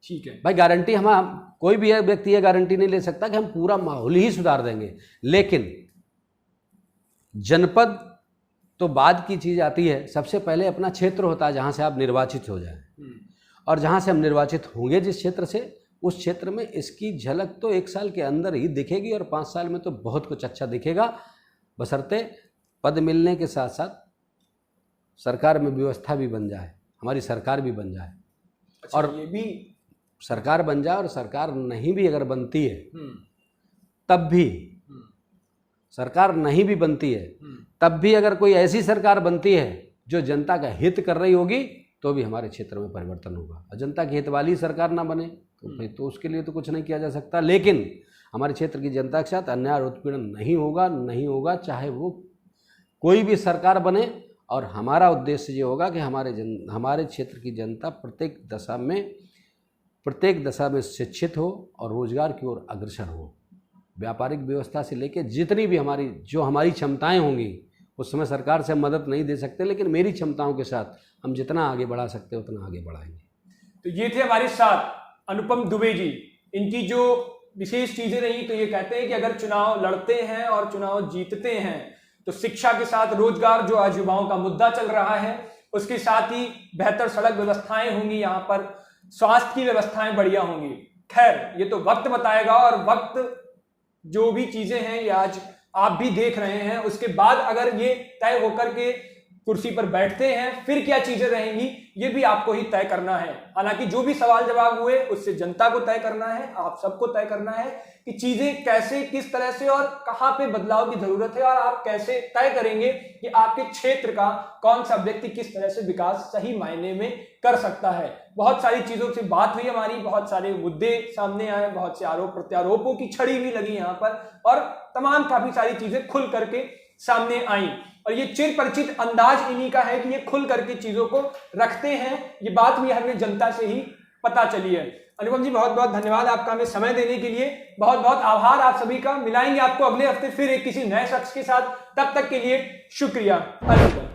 ठीक है भाई, गारंटी हम कोई भी व्यक्ति ये गारंटी नहीं ले सकता कि हम पूरा माहौल ही सुधार देंगे, लेकिन जनपद तो बाद की चीज आती है। सबसे पहले अपना क्षेत्र होता है जहां से आप निर्वाचित हो जाएं, और जहां से हम निर्वाचित होंगे जिस क्षेत्र से, उस क्षेत्र में इसकी झलक तो 1 साल के अंदर ही दिखेगी और 5 साल में तो बहुत कुछ अच्छा दिखेगा, बशर्ते पद मिलने के साथ साथ सरकार में व्यवस्था भी बन जाए, हमारी सरकार भी बन जाए। अच्छा, और ये भी सरकार बन जाए, और सरकार नहीं भी अगर बनती है तब भी सरकार नहीं भी बनती है तब भी अगर कोई ऐसी सरकार बनती है जो जनता का हित कर रही होगी तो भी हमारे क्षेत्र में परिवर्तन होगा। और जनता के हित वाली सरकार ना बने तो फिर तो उसके लिए तो कुछ नहीं किया जा सकता। लेकिन हमारे क्षेत्र की जनता के साथ अन्याय और उत्पीड़न नहीं होगा चाहे वो कोई भी सरकार बने। और हमारा उद्देश्य ये होगा कि हमारे क्षेत्र की जनता प्रत्येक दशा में शिक्षित हो और रोजगार की ओर अग्रसर हो। व्यापारिक व्यवस्था से लेकर जितनी भी हमारी क्षमताएं होंगी, उस समय सरकार से मदद नहीं दे सकते, लेकिन मेरी क्षमताओं के साथ हम जितना आगे बढ़ा सकते हैं उतना आगे बढ़ाएंगे। तो ये थे हमारे साथ अनुपम दुबे जी। इनकी जो विशेष चीजें रही तो ये कहते हैं कि अगर चुनाव लड़ते हैं और चुनाव जीतते हैं तो शिक्षा के साथ रोजगार जो आज युवाओं का मुद्दा चल रहा है, उसके साथ ही बेहतर सड़क व्यवस्थाएं होंगी, यहाँ पर स्वास्थ्य की व्यवस्थाएं बढ़िया होंगी। खैर ये तो वक्त बताएगा, और वक्त जो भी चीजें हैं ये आज आप भी देख रहे हैं। उसके बाद अगर ये तय होकर के कुर्सी पर बैठते हैं फिर क्या चीजें रहेंगी ये भी आपको ही तय करना है। हालांकि जो भी सवाल जवाब हुए उससे जनता को तय करना है, आप सबको तय करना है कि चीजें कैसे, किस तरह से और कहां पे बदलाव की जरूरत है, और आप कैसे तय करेंगे कि आपके क्षेत्र का कौन सा व्यक्ति किस तरह से विकास सही मायने में कर सकता है। बहुत सारी चीजों से बात हुई हमारी, बहुत सारे मुद्दे सामने आए, बहुत से आरोप प्रत्यारोपों की छड़ी भी लगी यहाँ पर, और तमाम काफी सारी चीजें खुल करके सामने आई। और ये चिर परिचित अंदाज इन्हीं का है कि ये खुल करके चीजों को रखते हैं। ये बात भी हमें जनता से ही पता चली है। अनुपम जी बहुत बहुत धन्यवाद आपका हमें समय देने के लिए, बहुत बहुत आभार आप सभी का। मिलाएंगे आपको अगले हफ्ते फिर एक किसी नए शख्स के साथ, तब तक के लिए शुक्रिया। अलविदा।